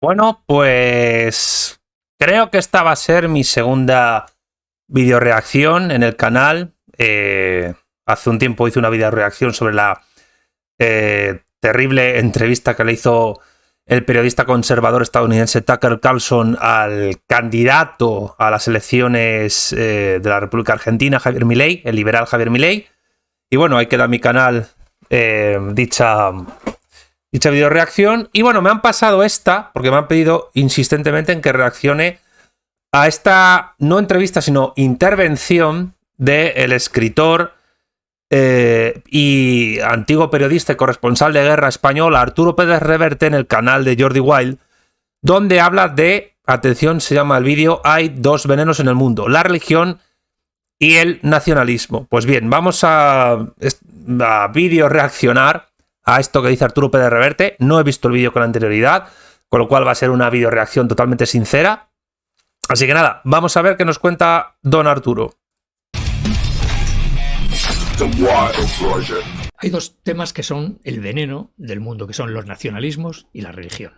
Bueno, pues creo que esta va a ser mi segunda videoreacción en el canal. Hace un tiempo hice una videoreacción sobre la terrible entrevista que le hizo el periodista conservador estadounidense Tucker Carlson al candidato a las elecciones de la República Argentina, Javier Milei, el liberal Javier Milei. Y bueno, ahí queda mi canal dicha videoreacción. Y bueno, me han pasado esta, porque me han pedido insistentemente en que reaccione a esta, no entrevista, sino intervención del escritor y antiguo periodista y corresponsal de guerra español Arturo Pérez Reverte en el canal de Jordi Wild, donde habla de, atención, se llama el vídeo, hay dos venenos en el mundo, la religión y el nacionalismo. Pues bien, vamos a vídeo reaccionar a esto que dice Arturo Pérez Reverte. No he visto el vídeo con anterioridad, con lo cual va a ser una video reacción totalmente sincera. Así que nada, vamos a ver qué nos cuenta don Arturo. Hay dos temas que son el veneno del mundo, que son los nacionalismos y la religión.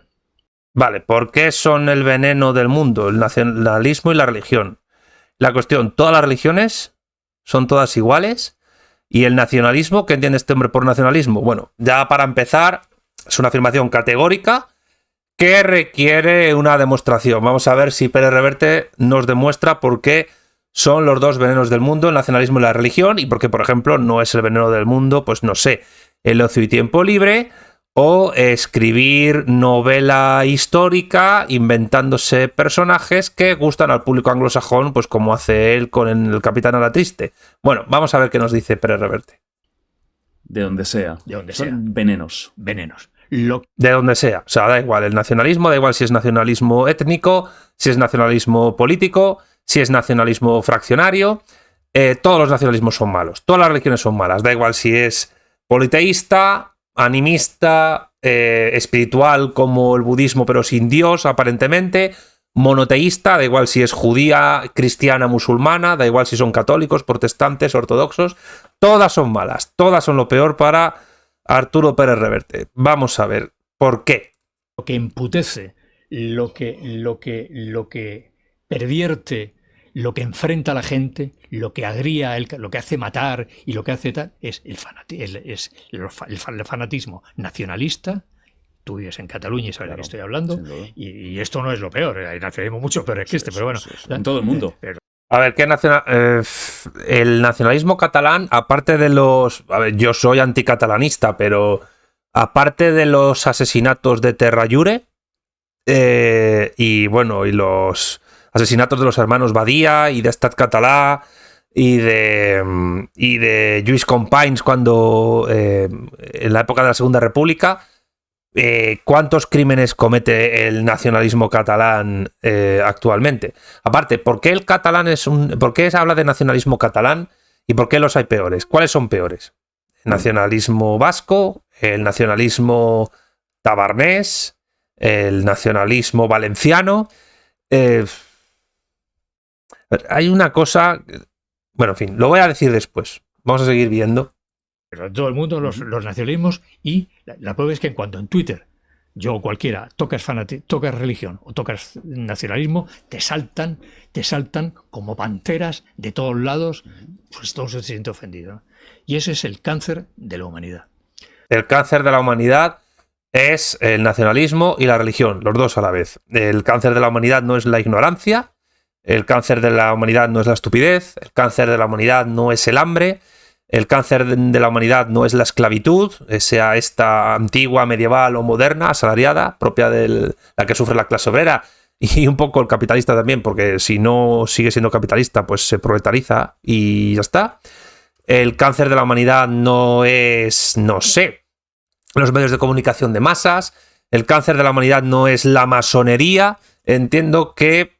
Vale, ¿por qué son el veneno del mundo? El nacionalismo y la religión. La cuestión, ¿todas las religiones son todas iguales? ¿Y el nacionalismo? ¿Qué entiende este hombre por nacionalismo? Bueno, ya para empezar, es una afirmación categórica que requiere una demostración. Vamos a ver si Pérez Reverte nos demuestra por qué son los dos venenos del mundo, el nacionalismo y la religión, y por qué, por ejemplo, no es el veneno del mundo, pues no sé, el ocio y tiempo libre, o escribir novela histórica inventándose personajes que gustan al público anglosajón, pues como hace él con el Capitán a la Triste. Bueno, vamos a ver qué nos dice Pérez Reverte. De donde sea. De donde Son sea. venenos. Venenos. De donde sea. O sea, da igual el nacionalismo, da igual si es nacionalismo étnico, si es nacionalismo político, si es nacionalismo fraccionario. Todos los nacionalismos son malos. Todas las religiones son malas. Da igual si es politeísta, animista, espiritual como el budismo pero sin Dios aparentemente, monoteísta, da igual si es judía, cristiana, musulmana, da igual si son católicos, protestantes, ortodoxos, todas son malas, todas son lo peor para Arturo Pérez Reverte. Vamos a ver por qué. Lo que emputece, lo que pervierte, lo que enfrenta a la gente, lo que agria, lo que hace matar y lo que hace tal, es el fanatismo nacionalista. Tú vives en Cataluña y sabes de qué estoy hablando. Y esto no es lo peor. Hay nacionalismo mucho peor que este, pero bueno. En todo el mundo. A ver, ¿qué el nacionalismo catalán, aparte de los... A ver, yo soy anticatalanista, pero aparte de los asesinatos de Terra Llure y bueno, y los asesinatos de los hermanos Badia y de Estat Català y de Lluís Companys cuando en la época de la Segunda República, ¿cuántos crímenes comete el nacionalismo catalán actualmente? Aparte, ¿por qué el catalán por qué se habla de nacionalismo catalán y por qué los hay peores? ¿Cuáles son peores? ¿El nacionalismo vasco? ¿El nacionalismo tabernés? ¿El nacionalismo valenciano? Hay una cosa... Bueno, en fin, lo voy a decir después. Vamos a seguir viendo. Pero en todo el mundo los nacionalismos, y la prueba es que en cuanto en Twitter, yo o cualquiera, tocas religión o tocas nacionalismo, te saltan como panteras de todos lados, pues todo se siente ofendido, ¿no? Y ese es el cáncer de la humanidad. El cáncer de la humanidad es el nacionalismo y la religión, los dos a la vez. El cáncer de la humanidad no es la ignorancia, el cáncer de la humanidad no es la estupidez, el cáncer de la humanidad no es el hambre, el cáncer de la humanidad no es la esclavitud, sea esta antigua, medieval o moderna, asalariada, propia de la que sufre la clase obrera, y un poco el capitalista también, porque si no sigue siendo capitalista, pues se proletariza y ya está. El cáncer de la humanidad no es, no sé, los medios de comunicación de masas. El cáncer de la humanidad no es la masonería. Entiendo que,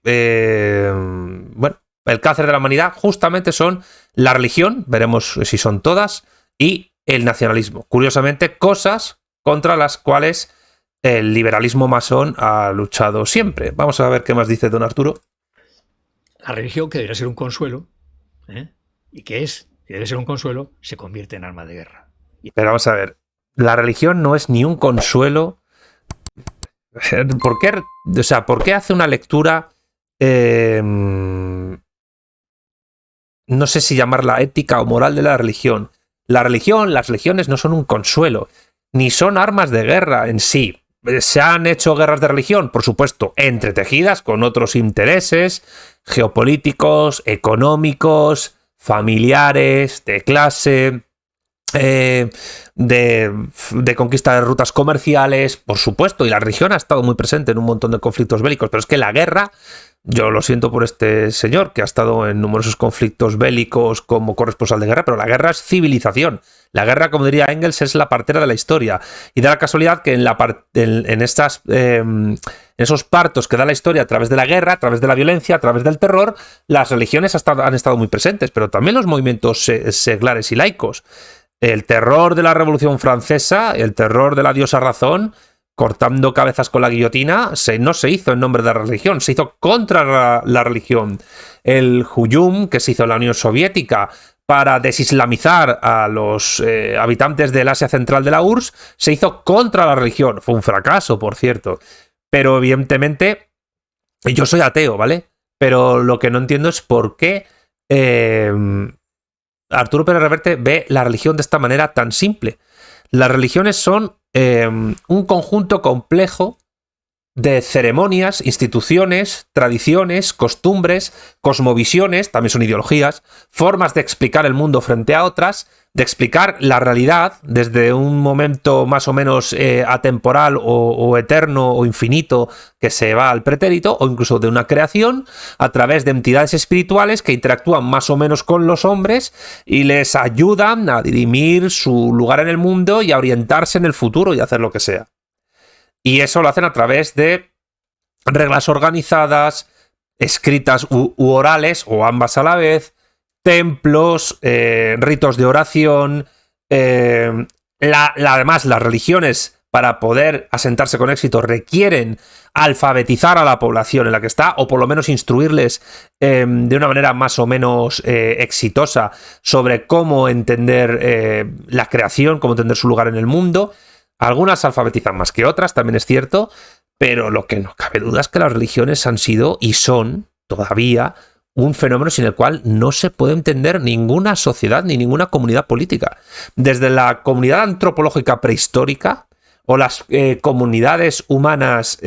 bueno, el cáncer de la humanidad justamente son la religión, veremos si son todas, y el nacionalismo. Curiosamente, cosas contra las cuales el liberalismo masón ha luchado siempre. Vamos a ver qué más dice don Arturo. La religión, que debería ser un consuelo, y que debe ser un consuelo, se convierte en arma de guerra. Pero vamos a ver, la religión no es ni un consuelo. ¿Por qué hace una lectura? No sé si llamarla ética o moral de la religión. Las religiones no son un consuelo, ni son armas de guerra en sí. ¿Se han hecho guerras de religión? Por supuesto, entretejidas con otros intereses geopolíticos, económicos, familiares, de clase, de conquista de rutas comerciales, por supuesto, y la religión ha estado muy presente en un montón de conflictos bélicos, pero es que la guerra, yo lo siento por este señor que ha estado en numerosos conflictos bélicos como corresponsal de guerra, pero la guerra es civilización. La guerra, como diría Engels, es la partera de la historia. Y da la casualidad que en esos partos que da la historia a través de la guerra, a través de la violencia, a través del terror, las religiones han estado muy presentes, pero también los movimientos seglares y laicos. El terror de la Revolución Francesa, el terror de la diosa razón, cortando cabezas con la guillotina, no se hizo en nombre de la religión, se hizo contra la religión. El Hujum, que se hizo en la Unión Soviética para desislamizar a los habitantes del Asia Central de la URSS, se hizo contra la religión. Fue un fracaso, por cierto. Pero evidentemente, yo soy ateo, ¿vale? Pero lo que no entiendo es por qué Arturo Pérez Reverte ve la religión de esta manera tan simple. Las religiones son un conjunto complejo de ceremonias, instituciones, tradiciones, costumbres, cosmovisiones, también son ideologías, formas de explicar el mundo frente a otras, de explicar la realidad desde un momento más o menos atemporal o eterno o infinito que se va al pretérito, o incluso de una creación, a través de entidades espirituales que interactúan más o menos con los hombres y les ayudan a dirimir su lugar en el mundo y a orientarse en el futuro y hacer lo que sea. Y eso lo hacen a través de reglas organizadas, escritas u orales, o ambas a la vez, templos, ritos de oración. Además, las religiones, para poder asentarse con éxito, requieren alfabetizar a la población en la que está, o por lo menos instruirles de una manera más o menos exitosa sobre cómo entender la creación, cómo entender su lugar en el mundo. Algunas alfabetizan más que otras, también es cierto, pero lo que no cabe duda es que las religiones han sido y son todavía un fenómeno sin el cual no se puede entender ninguna sociedad ni ninguna comunidad política. Desde la comunidad antropológica prehistórica o las comunidades humanas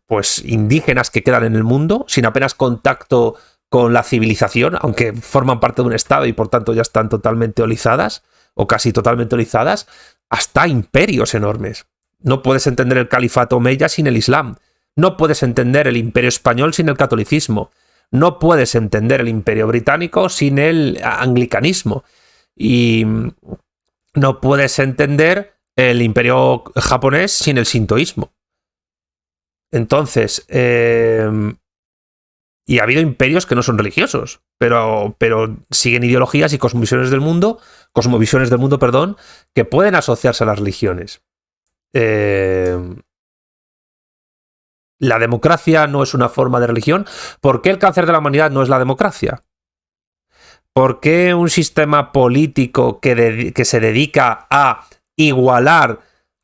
pues indígenas que quedan en el mundo, sin apenas contacto con la civilización, aunque forman parte de un estado y por tanto ya están totalmente olizadas, o casi totalmente olizadas, hasta imperios enormes. No puedes entender el califato omeya sin el Islam. No puedes entender el imperio español sin el catolicismo. No puedes entender el imperio británico sin el anglicanismo. Y no puedes entender el imperio japonés sin el sintoísmo. Entonces, y ha habido imperios que no son religiosos, pero siguen ideologías y cosmovisiones del mundo, que pueden asociarse a las religiones. La democracia no es una forma de religión. ¿Por qué el cáncer de la humanidad no es la democracia? ¿Por qué un sistema político que se dedica a igualar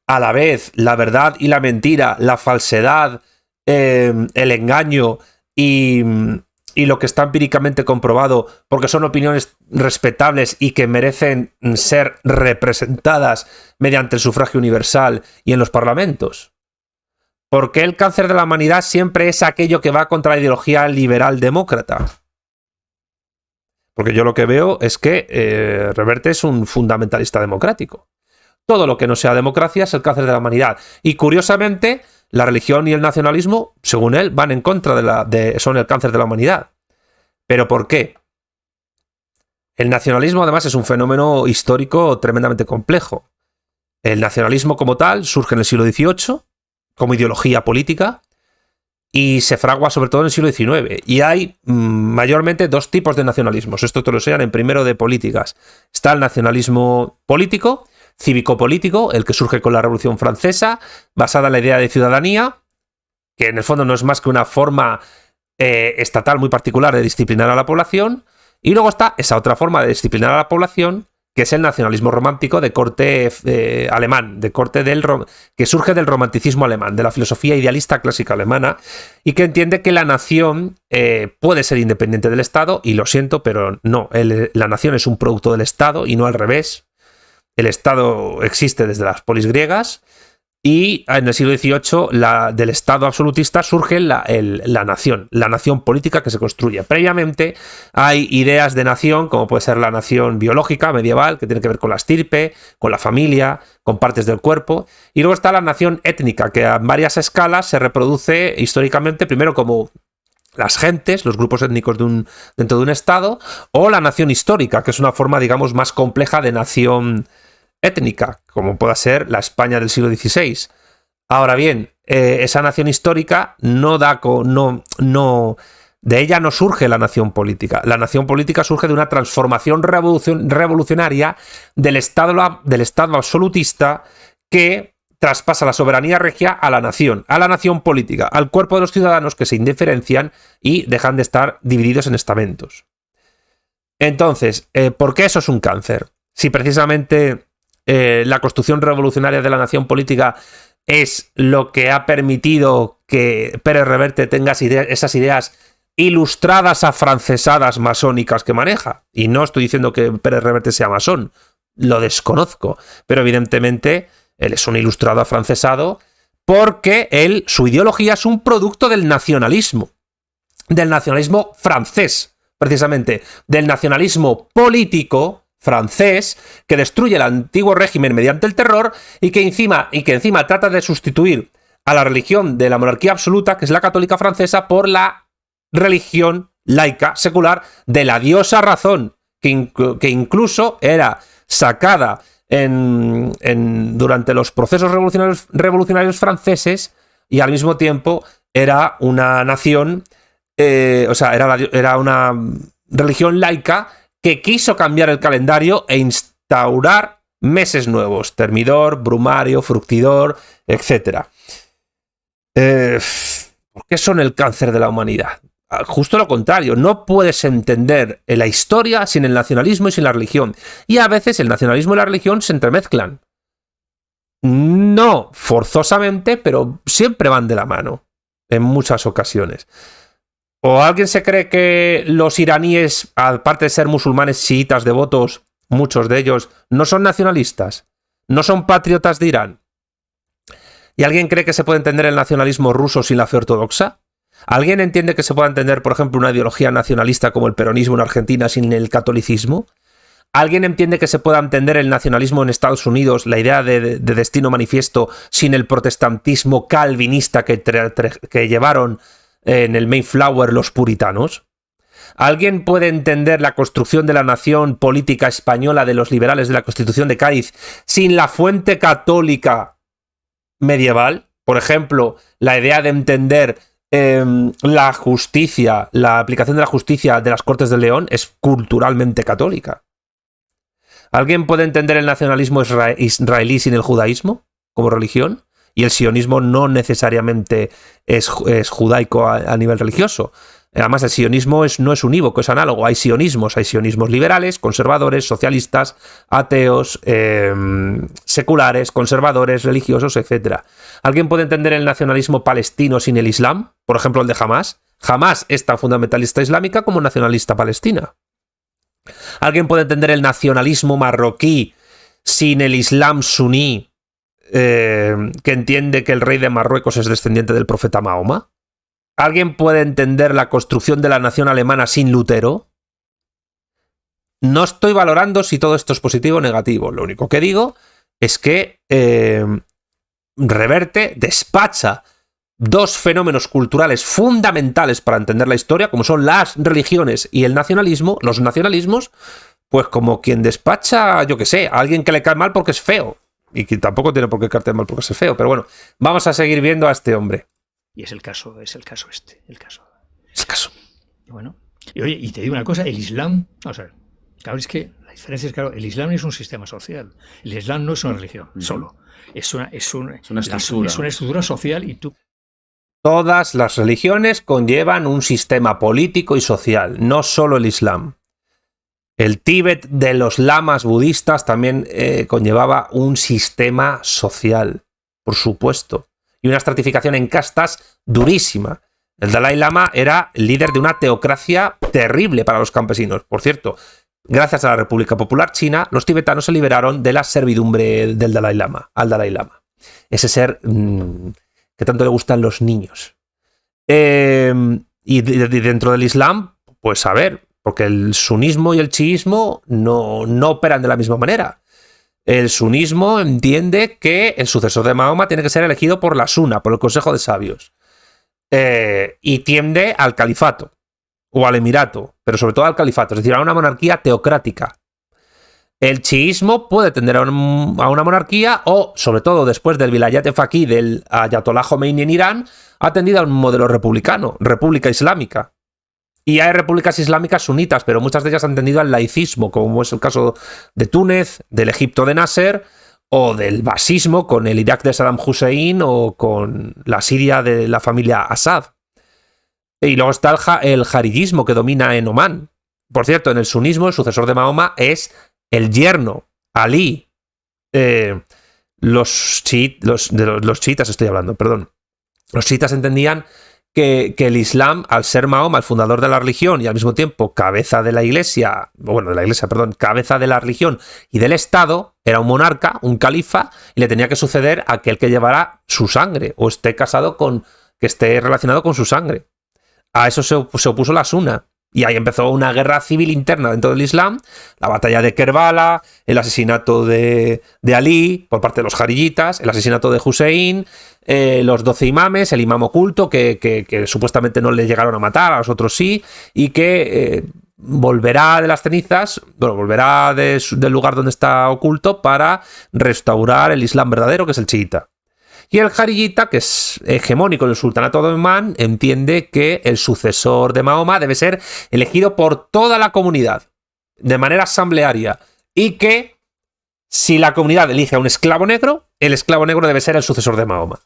a la vez la verdad y la mentira, la falsedad, el engaño y lo que está empíricamente comprobado, porque son opiniones respetables y que merecen ser representadas mediante el sufragio universal y en los parlamentos? ¿Por qué el cáncer de la humanidad siempre es aquello que va contra la ideología liberal demócrata? Porque yo lo que veo es que Reverte es un fundamentalista democrático. Todo lo que no sea democracia es el cáncer de la humanidad. Y curiosamente, la religión y el nacionalismo, según él, van en contra son el cáncer de la humanidad. ¿Pero por qué? El nacionalismo, además, es un fenómeno histórico tremendamente complejo. El nacionalismo como tal surge en el siglo XVIII, como ideología política, y se fragua sobre todo en el siglo XIX. Y hay mayormente dos tipos de nacionalismos. Esto te lo enseñan en primero de políticas. Está el nacionalismo político, cívico-político, el que surge con la Revolución Francesa, basada en la idea de ciudadanía, que en el fondo no es más que una forma estatal muy particular de disciplinar a la población. Y luego está esa otra forma de disciplinar a la población, que es el nacionalismo romántico de corte alemán, de corte que surge del romanticismo alemán, de la filosofía idealista clásica alemana, y que entiende que la nación puede ser independiente del Estado, y lo siento, pero no, la nación es un producto del Estado y no al revés. El Estado existe desde las polis griegas, y en el siglo XVIII del Estado absolutista surge la nación política que se construye. Previamente hay ideas de nación, como puede ser la nación biológica medieval, que tiene que ver con la estirpe, con la familia, con partes del cuerpo, y luego está la nación étnica, que a varias escalas se reproduce históricamente, primero como las gentes, los grupos étnicos dentro de un Estado, o la nación histórica, que es una forma, digamos, más compleja de nación étnica, como pueda ser la España del siglo XVI. Ahora bien, esa nación histórica de ella no surge la nación política. La nación política surge de una transformación revolucionaria del Estado absolutista que traspasa la soberanía regia a la nación política, al cuerpo de los ciudadanos que se indiferencian y dejan de estar divididos en estamentos. Entonces, ¿por qué eso es un cáncer? Si precisamente la construcción revolucionaria de la nación política es lo que ha permitido que Pérez Reverte tenga esas ideas ilustradas, afrancesadas, masónicas que maneja. Y no estoy diciendo que Pérez Reverte sea masón, lo desconozco, pero evidentemente él es un ilustrado afrancesado porque su ideología es un producto del nacionalismo francés, precisamente, del nacionalismo político francés, que destruye el antiguo régimen mediante el terror y que encima trata de sustituir a la religión de la monarquía absoluta, que es la católica francesa, por la religión laica, secular, de la diosa razón, que incluso era sacada durante los procesos revolucionarios franceses, y al mismo tiempo era una nación, era una religión laica que quiso cambiar el calendario e instaurar meses nuevos, termidor, brumario, fructidor, etc. ¿Por qué son el cáncer de la humanidad? Justo lo contrario, no puedes entender la historia sin el nacionalismo y sin la religión. Y a veces el nacionalismo y la religión se entremezclan. No forzosamente, pero siempre van de la mano, en muchas ocasiones. ¿O alguien se cree que los iraníes, aparte de ser musulmanes chiitas devotos, muchos de ellos, no son nacionalistas? ¿No son patriotas de Irán? ¿Y alguien cree que se puede entender el nacionalismo ruso sin la fe ortodoxa? ¿Alguien entiende que se pueda entender, por ejemplo, una ideología nacionalista como el peronismo en Argentina sin el catolicismo? ¿Alguien entiende que se pueda entender el nacionalismo en Estados Unidos, la idea de destino manifiesto, sin el protestantismo calvinista que llevaron en el Mayflower los puritanos? ¿Alguien puede entender la construcción de la nación política española de los liberales de la Constitución de Cádiz sin la fuente católica medieval? Por ejemplo, la idea de entender la justicia, la aplicación de la justicia de las Cortes de León es culturalmente católica. ¿Alguien puede entender el nacionalismo israelí sin el judaísmo como religión? Y el sionismo no necesariamente es judaico a nivel religioso. Además, el sionismo no es unívoco, es análogo. Hay sionismos liberales, conservadores, socialistas, ateos, seculares, conservadores, religiosos, etc. ¿Alguien puede entender el nacionalismo palestino sin el Islam? Por ejemplo, el de Hamás. Hamás es tan fundamentalista islámica como nacionalista palestina. ¿Alguien puede entender el nacionalismo marroquí sin el Islam suní, que entiende que el rey de Marruecos es descendiente del profeta Mahoma? ¿Alguien puede entender la construcción de la nación alemana sin Lutero? No estoy valorando si todo esto es positivo o negativo. Lo único que digo es que Reverte despacha dos fenómenos culturales fundamentales para entender la historia, como son las religiones y el nacionalismo, los nacionalismos, pues como quien despacha, yo qué sé, a alguien que le cae mal porque es feo. Y que tampoco tiene por qué caerte mal porque es feo. Pero bueno, vamos a seguir viendo a este hombre. Y es el caso. Es el caso. Bueno, y oye, y te digo una cosa, el Islam, vamos a ver, claro, es que la diferencia es, claro, el Islam es un sistema social. El Islam no es una religión, solo. Es una estructura social y tú... Todas las religiones conllevan un sistema político y social, no solo el Islam. El Tíbet de los lamas budistas también conllevaba un sistema social, por supuesto, y una estratificación en castas durísima. El Dalai Lama era líder de una teocracia terrible para los campesinos. Por cierto, gracias a la República Popular China, los tibetanos se liberaron de la servidumbre del Dalai Lama, al Dalai Lama. Ese ser que tanto le gustan los niños. Y dentro del Islam, pues a ver, porque el sunismo y el chiismo no operan de la misma manera. El sunismo entiende que el sucesor de Mahoma tiene que ser elegido por la Suna, por el Consejo de Sabios. Y tiende al califato o al emirato, pero sobre todo al califato, es decir, a una monarquía teocrática. El chiismo puede tender a una monarquía o, sobre todo después del vilayat faqih del Ayatollah Khomeini en Irán, ha tendido a un modelo republicano, república islámica. Y hay repúblicas islámicas sunitas, pero muchas de ellas han tendido al laicismo, como es el caso de Túnez, del Egipto de Nasser, o del basismo con el Irak de Saddam Hussein o con la Siria de la familia Assad. Y luego está el jaridismo que domina en Omán. Por cierto, en el sunismo el sucesor de Mahoma es el yerno, Ali. Los chiitas estoy hablando, perdón. Los chiitas entendían que el Islam, al ser Mahoma el fundador de la religión y al mismo tiempo cabeza de la iglesia, cabeza de la religión y del Estado, era un monarca, un califa, y le tenía que suceder a aquel que llevara su sangre o esté casado con, que esté relacionado con su sangre. A eso se opuso la Suna. Y ahí empezó una guerra civil interna dentro del Islam, la batalla de Kerbala, el asesinato de Ali por parte de los jariyitas, el asesinato de Hussein, los 12 imames, el imam oculto que supuestamente no le llegaron a matar, a los otros sí, y que volverá de las cenizas, volverá del lugar donde está oculto para restaurar el Islam verdadero, que es el chiita. Y el jariyita, que es hegemónico en el sultanato de Omán, entiende que el sucesor de Mahoma debe ser elegido por toda la comunidad, de manera asamblearia, y que si la comunidad elige a un esclavo negro, el esclavo negro debe ser el sucesor de Mahoma.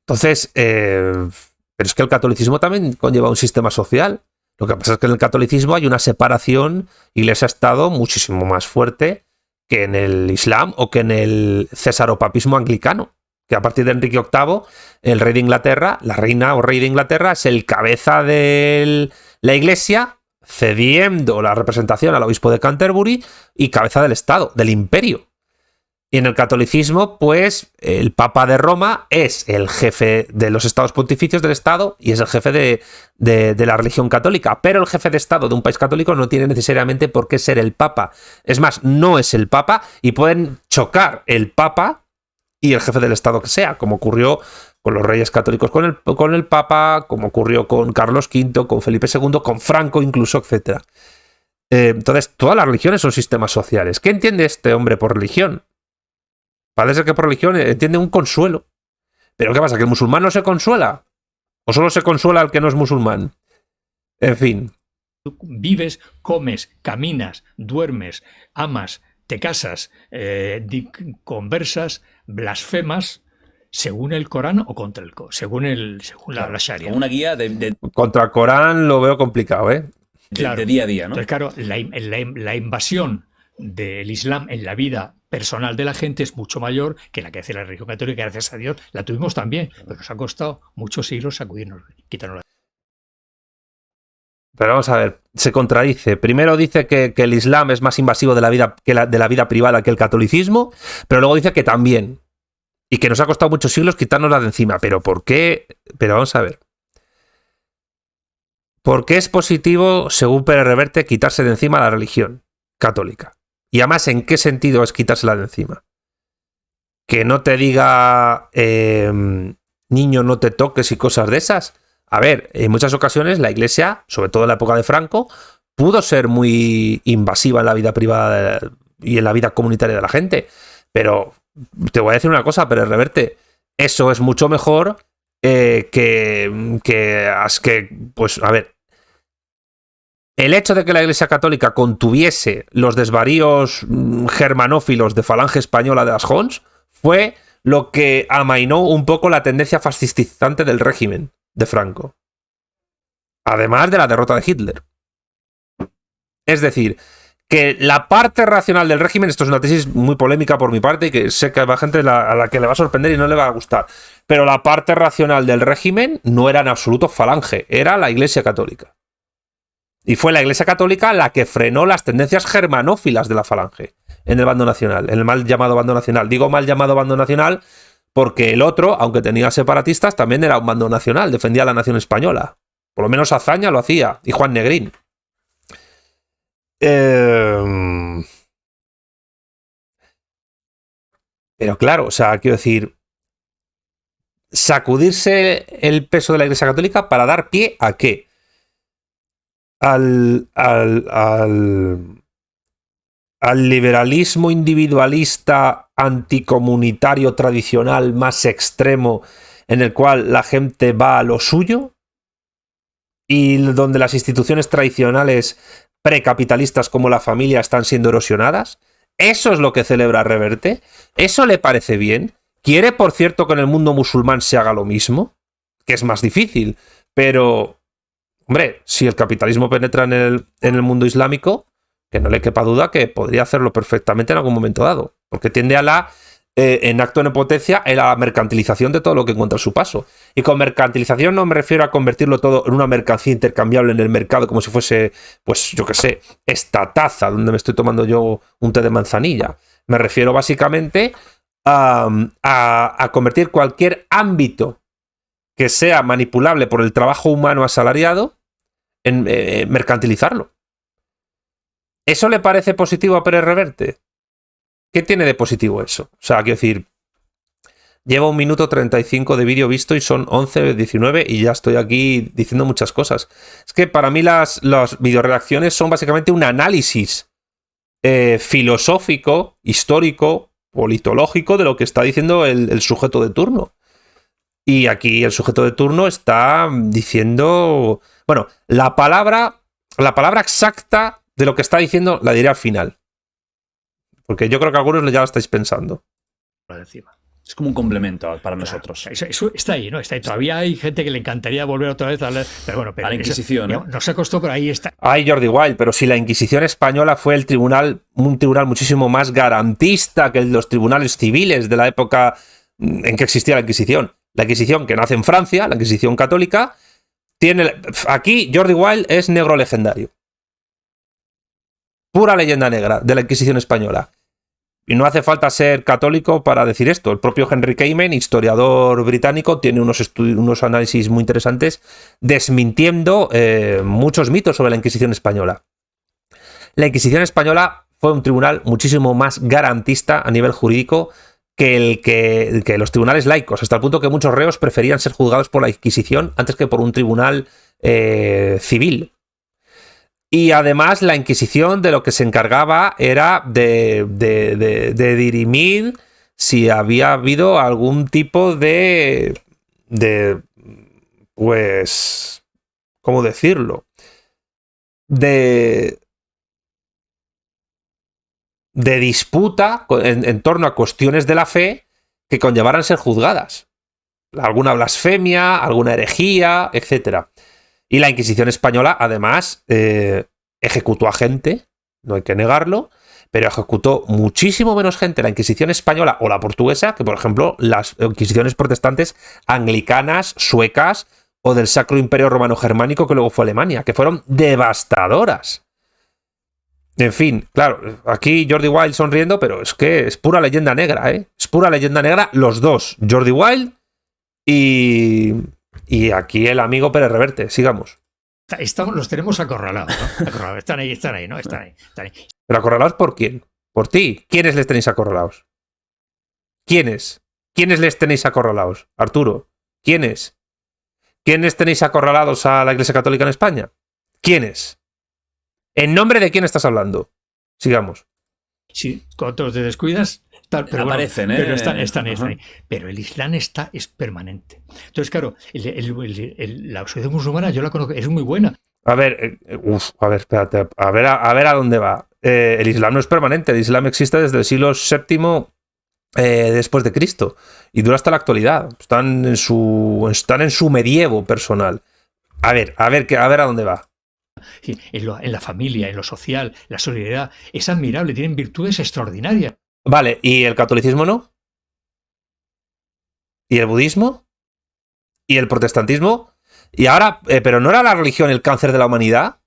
Entonces, pero es que el catolicismo también conlleva un sistema social. Lo que pasa es que en el catolicismo hay una separación iglesia-estado muchísimo más fuerte que en el Islam o que en el cesaropapismo anglicano, que a partir de Enrique VIII, el rey de Inglaterra, la reina o rey de Inglaterra, es el cabeza de la iglesia, cediendo la representación al obispo de Canterbury y cabeza del Estado, del imperio. Y en el catolicismo, pues, el Papa de Roma es el jefe de los estados pontificios del Estado y es el jefe de la religión católica. Pero el jefe de Estado de un país católico no tiene necesariamente por qué ser el Papa. Es más, no es el Papa y pueden chocar el Papa y el jefe del Estado que sea, como ocurrió con los reyes católicos con el Papa, como ocurrió con Carlos V, con Felipe II, con Franco incluso, etc. Entonces, todas las religiones son sistemas sociales. ¿Qué entiende este hombre por religión? Parece que por religión entiende un consuelo. ¿Pero qué pasa? ¿Que el musulmán no se consuela? ¿O solo se consuela al que no es musulmán? En fin. Vives, comes, caminas, duermes, amas, te casas, conversas, blasfemas, según el Corán o contra según la Sharia. Una guía de Contra el Corán lo veo complicado, ¿eh? Claro. de día a día, ¿no? Entonces, claro, la invasión del Islam en la vida personal de la gente es mucho mayor que la que hace la religión católica. Gracias a Dios la tuvimos también, pero nos ha costado muchos siglos sacudirnos, quitarnos la... Pero vamos a ver, se contradice. Primero dice que el Islam es más invasivo de la vida privada que el catolicismo, pero luego dice que también. Y que nos ha costado muchos siglos quitárnosla de encima. ¿Pero por qué? Pero vamos a ver. ¿Por qué es positivo, según Pérez Reverte, quitarse de encima la religión católica? Y además, ¿en qué sentido es quitársela de encima? Que no te diga niño, no te toques y cosas de esas. A ver, en muchas ocasiones la iglesia, sobre todo en la época de Franco, pudo ser muy invasiva en la vida privada y en la vida comunitaria de la gente. Pero te voy a decir una cosa, Pérez Reverte, eso es mucho mejor pues, a ver, el hecho de que la Iglesia Católica contuviese los desvaríos germanófilos de Falange Española de las Hons fue lo que amainó un poco la tendencia fascistizante del régimen de Franco. Además de la derrota de Hitler. Es decir, que la parte racional del régimen, esto es una tesis muy polémica por mi parte y que sé que hay gente a la que le va a sorprender y no le va a gustar, pero la parte racional del régimen no era en absoluto falange, era la Iglesia Católica. Y fue la Iglesia Católica la que frenó las tendencias germanófilas de la falange en el bando nacional, en el mal llamado bando nacional. Digo mal llamado bando nacional porque el otro, aunque tenía separatistas, también era un bando nacional, defendía a la nación española. Por lo menos Azaña lo hacía, y Juan Negrín. Pero claro, o sea, quiero decir, sacudirse el peso de la Iglesia Católica para dar pie ¿a qué? Al liberalismo individualista anticomunitario tradicional más extremo, en el cual la gente va a lo suyo y donde las instituciones tradicionales precapitalistas como la familia están siendo erosionadas. ¿Eso es lo que celebra Reverte? ¿Eso le parece bien? ¿Quiere, por cierto, que en el mundo musulmán se haga lo mismo? Que es más difícil, pero hombre, si el capitalismo penetra en el mundo islámico, que no le quepa duda que podría hacerlo perfectamente en algún momento dado, porque tiende a la, en acto de nepotencia, a la mercantilización de todo lo que encuentra a su paso. Y con mercantilización no me refiero a convertirlo todo en una mercancía intercambiable en el mercado, como si fuese, pues yo qué sé, esta taza donde me estoy tomando yo un té de manzanilla. Me refiero básicamente a convertir cualquier ámbito que sea manipulable por el trabajo humano asalariado en mercantilizarlo. ¿Eso le parece positivo a Pérez Reverte? ¿Qué tiene de positivo eso? O sea, quiero decir, llevo 1 minuto 35 de vídeo visto y son 11:19 y ya estoy aquí diciendo muchas cosas. Es que para mí las videoredacciones son básicamente un análisis filosófico, histórico, politológico de lo que está diciendo el sujeto de turno. Y aquí el sujeto de turno está diciendo... Bueno, la palabra exacta de lo que está diciendo la diré al final. Porque yo creo que algunos ya lo estáis pensando. Es como un complemento para nosotros. Eso está ahí, ¿no? Está ahí. Todavía hay gente que le encantaría volver otra vez a hablar. Pero bueno, a la Inquisición, ¿no? No se costó, pero ahí está. Ay, Jordi Wild, pero si la Inquisición española fue un tribunal muchísimo más garantista que los tribunales civiles de la época en que existía la Inquisición. La Inquisición que nace en Francia, la Inquisición católica, tiene... Aquí Jordi Wild es negro legendario. Pura leyenda negra de la Inquisición española. Y no hace falta ser católico para decir esto. El propio Henry Kamen, historiador británico, tiene unos análisis muy interesantes desmintiendo muchos mitos sobre la Inquisición española. La Inquisición española fue un tribunal muchísimo más garantista a nivel jurídico que los tribunales laicos, hasta el punto que muchos reos preferían ser juzgados por la Inquisición antes que por un tribunal civil. Y además la Inquisición de lo que se encargaba era de dirimir si había habido algún tipo de pues, ¿cómo decirlo? De disputa en torno a cuestiones de la fe que conllevaran ser juzgadas. Alguna blasfemia, alguna herejía, etc. Y la Inquisición española, además, ejecutó a gente, no hay que negarlo, pero ejecutó muchísimo menos gente la Inquisición española o la portuguesa que, por ejemplo, las Inquisiciones protestantes anglicanas, suecas o del Sacro Imperio Romano Germánico que luego fue Alemania, que fueron devastadoras. En fin, claro, aquí Jordi Wild sonriendo, pero es que es pura leyenda negra, ¿eh? Es pura leyenda negra los dos, Jordi Wild y aquí el amigo Pérez Reverte. Sigamos. Los tenemos acorralados, ¿no? Están ahí, ¿no? Están ahí. ¿Pero acorralados por quién? ¿Por ti? ¿Quiénes les tenéis acorralados? ¿Quiénes? ¿Quiénes les tenéis acorralados? Arturo, ¿quiénes? ¿Quiénes tenéis acorralados a la Iglesia Católica en España? ¿Quiénes? ¿En nombre de quién estás hablando? Sigamos. Sí, cuando te descuidas, pero aparecen, bueno, pero están ahí. Pero el Islam es permanente. Entonces, claro, la sociedad musulmana yo la conozco, es muy buena. A ver, espérate, a ver a dónde va. El Islam no es permanente, el Islam existe desde el siglo VII después de Cristo y dura hasta la actualidad. Están en su medievo personal. A ver a dónde va. en la familia, en lo social, la solidaridad. Es admirable, tienen virtudes extraordinarias. Vale, ¿y el catolicismo no? ¿Y el budismo? ¿Y el protestantismo? Y ahora, pero ¿no era la religión el cáncer de la humanidad?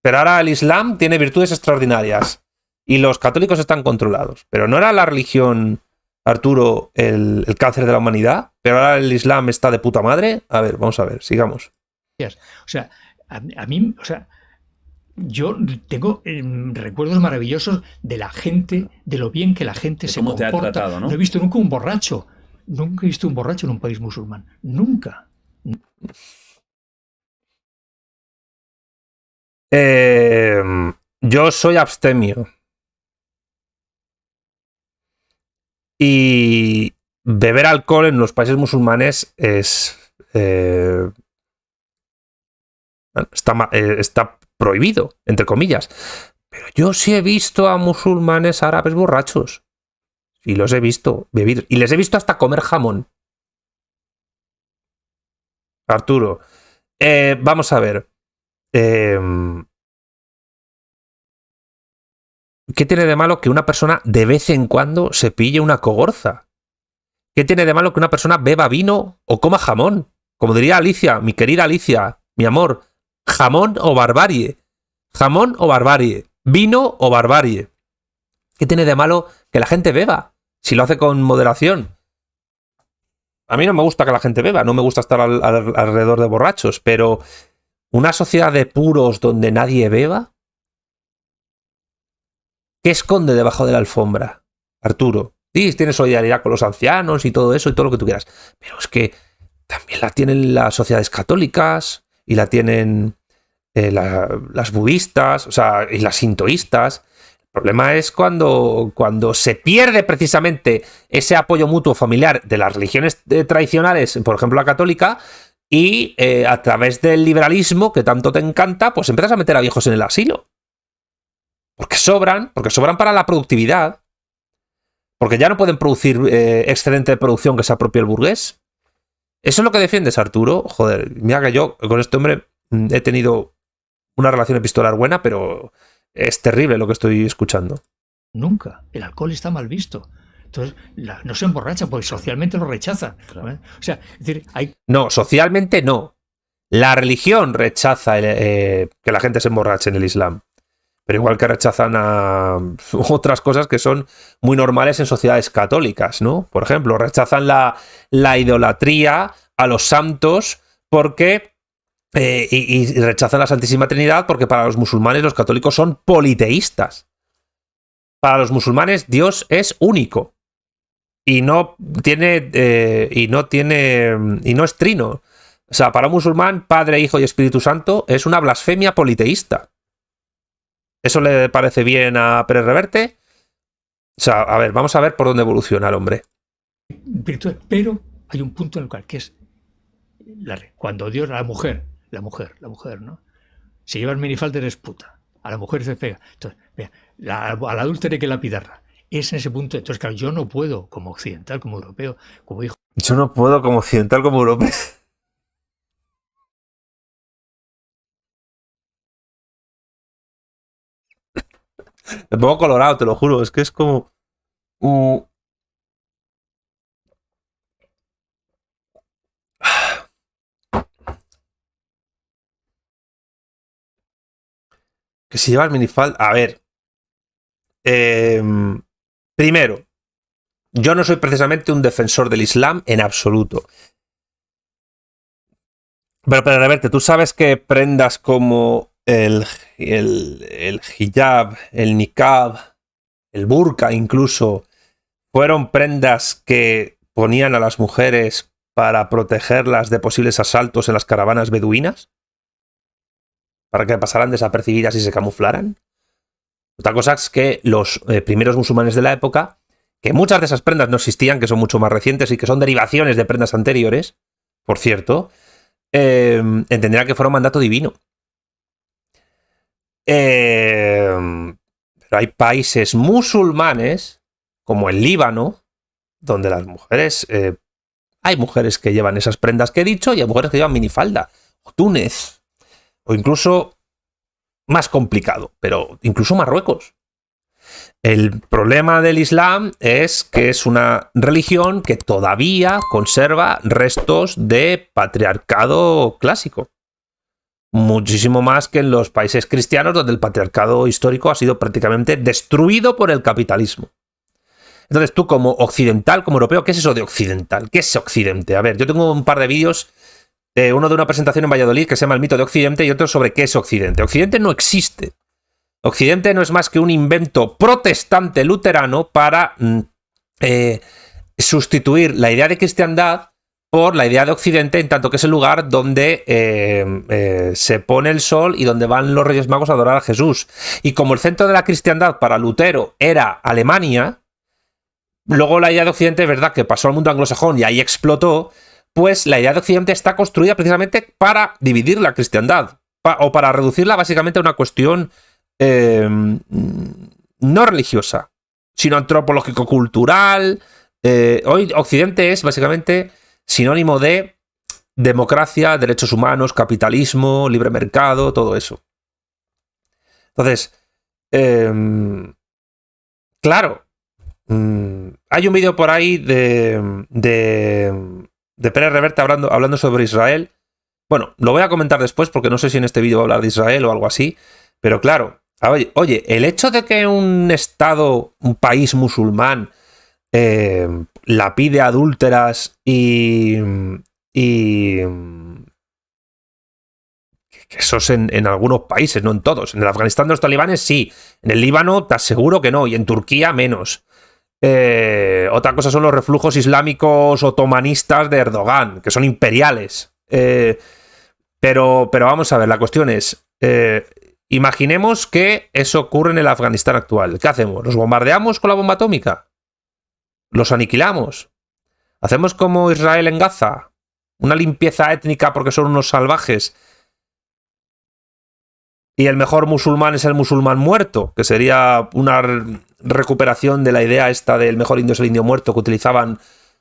Pero ahora el Islam tiene virtudes extraordinarias y los católicos están controlados. Pero ¿no era la religión, Arturo, el cáncer de la humanidad? Pero ahora el Islam está de puta madre. A ver, vamos a ver, sigamos. O sea, a mí, o sea, yo tengo recuerdos maravillosos de la gente, de lo bien que la gente se cómo te comporta. ha tratado, ¿no? No he visto nunca un borracho. Nunca he visto un borracho en un país musulmán. Nunca. Yo soy abstemio. Y beber alcohol en los países musulmanes está prohibido, entre comillas. Pero yo sí he visto a musulmanes árabes borrachos. Y los he visto beber. Y les he visto hasta comer jamón. Arturo, vamos a ver. ¿Qué tiene de malo que una persona de vez en cuando se pille una cogorza? ¿Qué tiene de malo que una persona beba vino o coma jamón? Como diría Alicia, mi querida Alicia, mi amor, jamón o barbarie. Jamón o barbarie. Vino o barbarie. ¿Qué tiene de malo que la gente beba? Si lo hace con moderación. A mí no me gusta que la gente beba, no me gusta estar alrededor de borrachos, pero una sociedad de puros donde nadie beba, ¿qué esconde debajo de la alfombra, Arturo? Sí, tiene solidaridad con los ancianos y todo eso y todo lo que tú quieras. Pero es que también la tienen las sociedades católicas y la tienen las budistas, o sea, y las sintoístas. El problema es cuando se pierde precisamente ese apoyo mutuo familiar de las religiones tradicionales, por ejemplo la católica, y a través del liberalismo que tanto te encanta, pues empiezas a meter a viejos en el asilo. Porque sobran para la productividad. Porque ya no pueden producir excedente de producción que se apropie el burgués. ¿Eso es lo que defiendes, Arturo? Joder, mira que yo con este hombre he tenido una relación epistolar buena, pero es terrible lo que estoy escuchando. Nunca. El alcohol está mal visto. Entonces, no se emborracha porque socialmente lo rechaza. Claro. O sea, es decir, hay... No, socialmente no. La religión rechaza que la gente se emborrache en el Islam. Pero igual que rechazan a otras cosas que son muy normales en sociedades católicas, ¿no? Por ejemplo, rechazan la idolatría a los santos porque... y rechazan la Santísima Trinidad porque para los musulmanes los católicos son politeístas. Para los musulmanes Dios es único. Y no es trino. O sea, para un musulmán, Padre, Hijo y Espíritu Santo es una blasfemia politeísta. ¿Eso le parece bien a Pérez Reverte? O sea, a ver, vamos a ver por dónde evoluciona el hombre. Pero hay un punto en el cual, que es cuando Dios a la mujer, ¿no? Se lleva el minifalda eres puta. A la mujer se pega. Entonces, a la adúltera que la pidarra. Es en ese punto. Entonces, claro, yo no puedo, como occidental, como europeo, como hijo. Yo no puedo, como occidental, como europeo. Me pongo colorado, te lo juro. Es que es como... Que si lleva el minifalda... A ver. Primero, yo no soy precisamente un defensor del Islam en absoluto. Pero Reverte, tú sabes que prendas como el hijab, el niqab, el burka incluso, fueron prendas que ponían a las mujeres para protegerlas de posibles asaltos en las caravanas beduinas, para que pasaran desapercibidas y se camuflaran. Otra cosa es que los primeros musulmanes de la época, que muchas de esas prendas no existían, que son mucho más recientes y que son derivaciones de prendas anteriores, por cierto, entenderán que fuera un mandato divino. Pero hay países musulmanes, como el Líbano, donde las mujeres... hay mujeres que llevan esas prendas que he dicho y hay mujeres que llevan minifalda. O Túnez. O incluso más complicado, pero incluso Marruecos. El problema del Islam es que es una religión que todavía conserva restos de patriarcado clásico. Muchísimo más que en los países cristianos, donde el patriarcado histórico ha sido prácticamente destruido por el capitalismo. Entonces tú, como occidental, como europeo, ¿qué es eso de occidental? ¿Qué es Occidente? A ver, yo tengo un par de vídeos, uno de una presentación en Valladolid que se llama El mito de Occidente y otro sobre qué es Occidente. Occidente no existe. Occidente no es más que un invento protestante luterano para sustituir la idea de cristiandad por la idea de Occidente, en tanto que es el lugar donde se pone el sol y donde van los Reyes Magos a adorar a Jesús. Y como el centro de la cristiandad para Lutero era Alemania, luego la idea de Occidente es verdad que pasó al mundo anglosajón y ahí explotó, pues la idea de Occidente está construida precisamente para dividir la cristiandad, o para reducirla básicamente a una cuestión no religiosa, sino antropológico-cultural. Hoy Occidente es básicamente sinónimo de democracia, derechos humanos, capitalismo, libre mercado, todo eso. Entonces, claro, hay un vídeo por ahí de Pérez Reverte hablando sobre Israel. Bueno, lo voy a comentar después porque no sé si en este vídeo va a hablar de Israel o algo así, pero claro, oye, el hecho de que un estado, un país musulmán lapide adúlteras y que eso es en algunos países, no en todos. En el Afganistán de los talibanes sí, en el Líbano te aseguro que no, y en Turquía menos. Otra cosa son los reflujos islámicos otomanistas de Erdogan, que son imperiales. Pero vamos a ver, la cuestión es, imaginemos que eso ocurre en el Afganistán actual. ¿Qué hacemos? ¿Los bombardeamos con la bomba atómica? ¿Los aniquilamos? ¿Hacemos como Israel en Gaza? ¿Una limpieza étnica porque son unos salvajes? Y el mejor musulmán es el musulmán muerto, que sería una recuperación de la idea esta del mejor indio es el indio muerto que utilizaban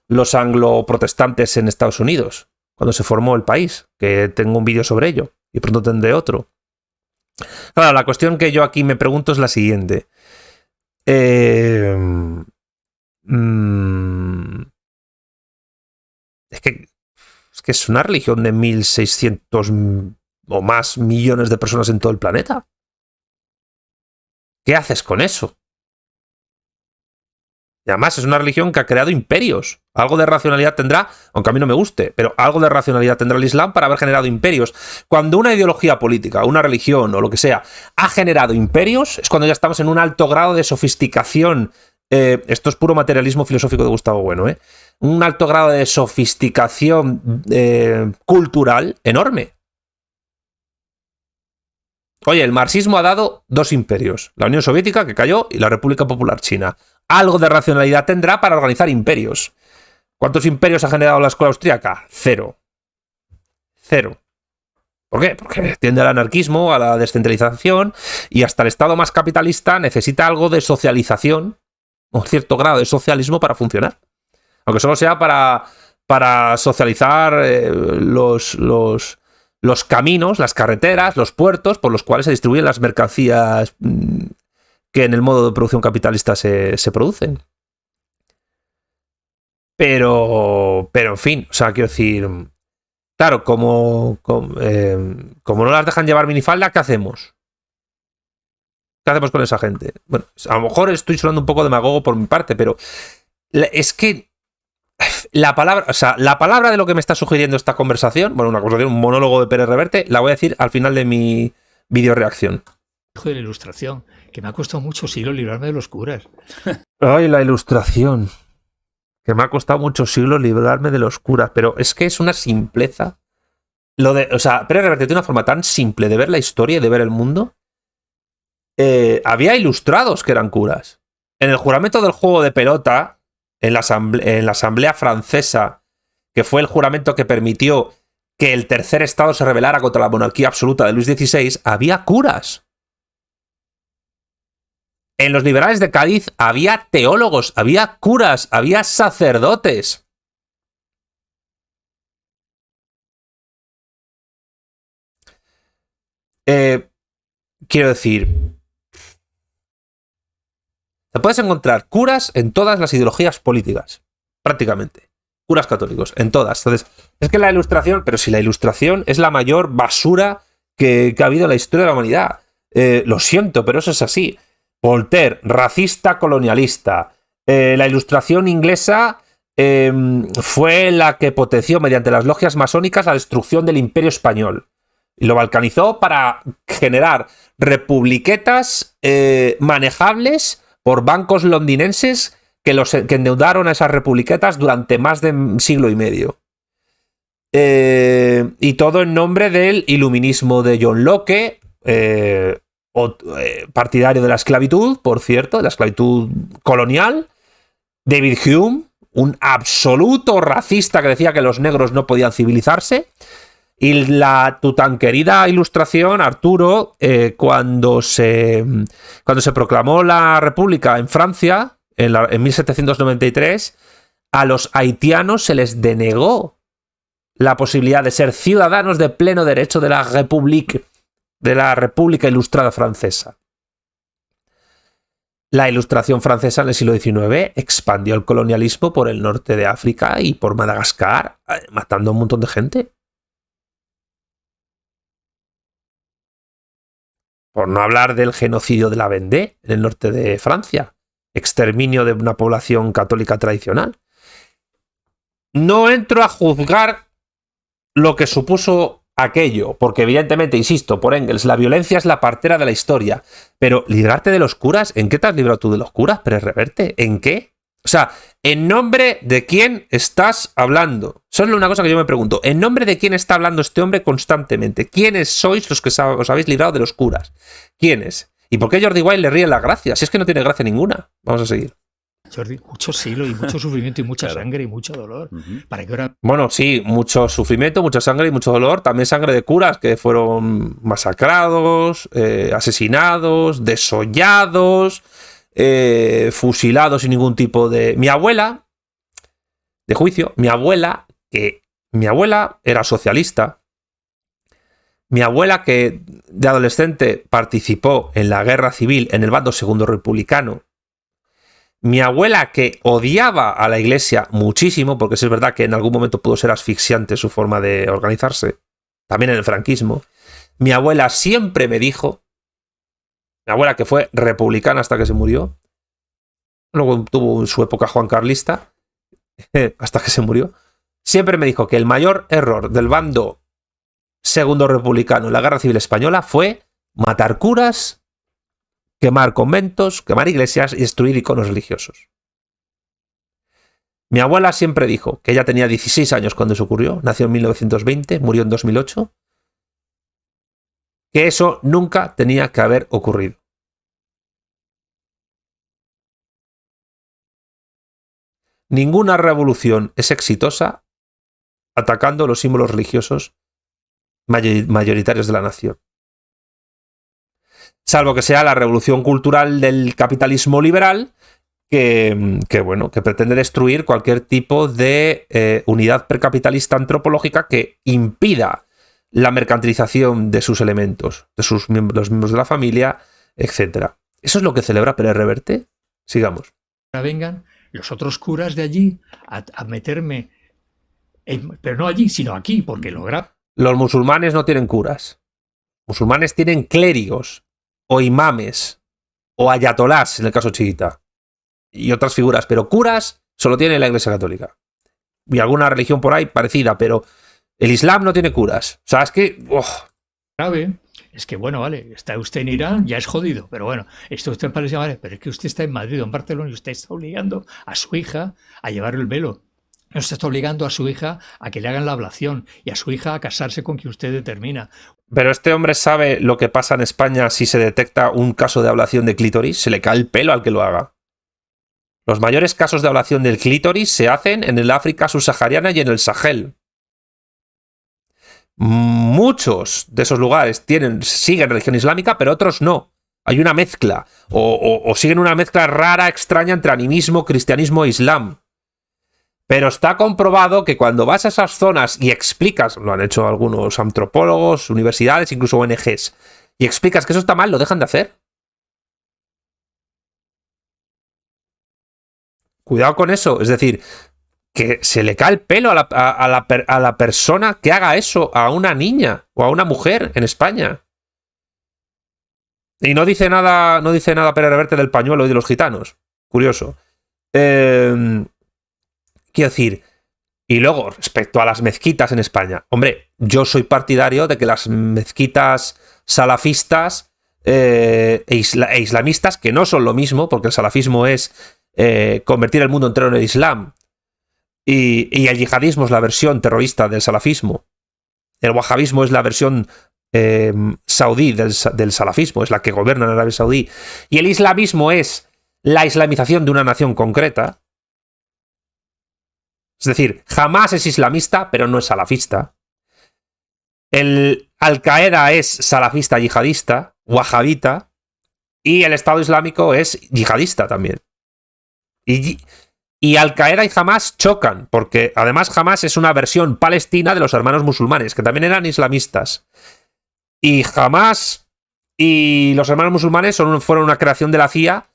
los anglo-protestantes en Estados Unidos, cuando se formó el país, que tengo un vídeo sobre ello, y pronto tendré otro. Claro, la cuestión que yo aquí me pregunto es la siguiente. Es que es una religión de 1.600 o más millones de personas en todo el planeta. ¿Qué haces con eso? Y además es una religión que ha creado imperios. Algo de racionalidad tendrá, aunque a mí no me guste, pero algo de racionalidad tendrá el Islam para haber generado imperios. Cuando una ideología política, una religión o lo que sea ha generado imperios, es cuando ya estamos en un alto grado de sofisticación. Esto es puro materialismo filosófico de Gustavo Bueno, un alto grado de sofisticación cultural enorme. Oye, el marxismo ha dado dos imperios, la Unión Soviética, que cayó, y la República Popular China. Algo de racionalidad tendrá para organizar imperios. ¿Cuántos imperios ha generado la escuela austríaca? Cero. ¿Por qué? Porque tiende al anarquismo, a la descentralización, y hasta el Estado más capitalista necesita algo de socialización, un cierto grado de socialismo para funcionar. Aunque solo sea para socializar los caminos, las carreteras, los puertos por los cuales se distribuyen las mercancías que en el modo de producción capitalista se producen. Pero en fin, o sea, quiero decir, claro, como no las dejan llevar minifalda, ¿qué hacemos? ¿Qué hacemos con esa gente? Bueno, a lo mejor estoy sonando un poco demagogo por mi parte, pero es que la palabra de lo que me está sugiriendo esta conversación, bueno, una conversación, un monólogo de Pérez Reverte, la voy a decir al final de mi video reacción. Hijo de la ilustración, que me ha costado mucho siglos librarme de los curas. Ay, la ilustración. Que me ha costado muchos siglos librarme de los curas, pero es que es una simpleza. Pérez Reverte tiene una forma tan simple de ver la historia y de ver el mundo. Había ilustrados que eran curas. En el juramento del juego de pelota, en la asamblea francesa, que fue el juramento que permitió que el tercer estado se rebelara contra la monarquía absoluta de Luis XVI, había curas. En los liberales de Cádiz había teólogos, había curas, había sacerdotes. quiero decir, te puedes encontrar curas en todas las ideologías políticas, prácticamente. Curas católicos, en todas. Entonces, es que la Ilustración, pero si la Ilustración es la mayor basura que ha habido en la historia de la humanidad. Lo siento, pero eso es así. Voltaire, racista, colonialista. La Ilustración inglesa fue la que potenció mediante las logias masónicas la destrucción del Imperio Español. Y lo balcanizó para generar republiquetas manejables por bancos londinenses que endeudaron a esas republiquetas durante más de un siglo y medio. Y todo en nombre del iluminismo de John Locke, partidario de la esclavitud, por cierto, de la esclavitud colonial. David Hume, un absoluto racista que decía que los negros no podían civilizarse. Y tu tan querida Ilustración, Arturo, cuando se proclamó la República en Francia, en 1793, a los haitianos se les denegó la posibilidad de ser ciudadanos de pleno derecho de la República Ilustrada Francesa. La Ilustración francesa en el siglo XIX expandió el colonialismo por el norte de África y por Madagascar, matando a un montón de gente. Por no hablar del genocidio de la Vendée en el norte de Francia. Exterminio de una población católica tradicional. No entro a juzgar lo que supuso aquello, porque evidentemente, insisto, por Engels, la violencia es la partera de la historia. Pero librarte de los curas, ¿en qué te has librado tú de los curas, Pérez Reverte? ¿En qué? O sea, ¿en nombre de quién estás hablando? Eso es una cosa que yo me pregunto. ¿En nombre de quién está hablando este hombre constantemente? ¿Quiénes sois los que os habéis librado de los curas? ¿Quiénes? ¿Y por qué Jordi Wild le ríe la gracia? Si es que no tiene gracia ninguna. Vamos a seguir. Jordi, mucho siglo y mucho sufrimiento y mucha sangre y mucho dolor. ¿Para qué hora? Bueno, sí, mucho sufrimiento, mucha sangre y mucho dolor. También sangre de curas que fueron masacrados, asesinados, desollados, fusilados sin ningún tipo de... Mi abuela, de juicio, mi abuela era socialista. Mi abuela, que de adolescente participó en la guerra civil en el bando segundo republicano. Mi abuela, que odiaba a la iglesia muchísimo, porque es verdad que en algún momento pudo ser asfixiante su forma de organizarse, también en el franquismo. Mi abuela siempre me dijo, mi abuela que fue republicana hasta que se murió, luego tuvo su época juancarlista, hasta que se murió, siempre me dijo que el mayor error del bando segundo republicano en la Guerra Civil Española fue matar curas, quemar conventos, quemar iglesias y destruir iconos religiosos. Mi abuela siempre dijo que ella tenía 16 años cuando eso ocurrió, nació en 1920, murió en 2008, que eso nunca tenía que haber ocurrido. Ninguna revolución es exitosa atacando los símbolos religiosos mayoritarios de la nación. Salvo que sea la revolución cultural del capitalismo liberal que pretende destruir cualquier tipo de unidad precapitalista antropológica que impida la mercantilización de sus elementos, de los miembros de la familia, etc. ¿Eso es lo que celebra Pérez Reverte? Sigamos. Vengan los otros curas de allí a meterme, pero no allí, sino aquí, porque Los musulmanes no tienen curas. Musulmanes tienen clérigos, o imames, o ayatolás, en el caso chiita, y otras figuras, pero curas solo tiene la Iglesia Católica. Y alguna religión por ahí parecida, pero el Islam no tiene curas. O sea, es que... grave es que, bueno, vale, está usted en Irán, ya es jodido, pero bueno, está usted en Palestina, vale, pero es que usted está en Madrid o en Barcelona y usted está obligando a su hija a llevar el velo. Usted está obligando a su hija a que le hagan la ablación y a su hija a casarse con quien usted determina. Pero este hombre sabe lo que pasa en España si se detecta un caso de ablación de clítoris. Se le cae el pelo al que lo haga. Los mayores casos de ablación del clítoris se hacen en el África subsahariana y en el Sahel. Muchos de esos lugares siguen religión islámica, pero otros no. Hay una mezcla. O siguen una mezcla rara, extraña entre animismo, cristianismo e islam. Pero está comprobado que cuando vas a esas zonas y explicas, lo han hecho algunos antropólogos, universidades, incluso ONGs, y explicas que eso está mal, lo dejan de hacer. Cuidado con eso. Es decir, que se le cae el pelo a la persona que haga eso a una niña o a una mujer en España. Y no dice nada Pere Reverte del pañuelo y de los gitanos. Curioso. Quiero decir, y luego, respecto a las mezquitas en España, hombre, yo soy partidario de que las mezquitas salafistas e islamistas, que no son lo mismo, porque el salafismo es convertir el mundo entero en el Islam, y el yihadismo es la versión terrorista del salafismo. El wahabismo es la versión saudí del salafismo, es la que gobierna en Arabia Saudí. Y el islamismo es la islamización de una nación concreta. Es decir, Hamás es islamista, pero no es salafista. El Al-Qaeda es salafista yihadista, wahabita, y el Estado Islámico es yihadista también. Y Al-Qaeda y Hamás chocan, porque además Hamás es una versión palestina de los hermanos musulmanes, que también eran islamistas. Y Hamás y los hermanos musulmanes fueron una creación de la CIA,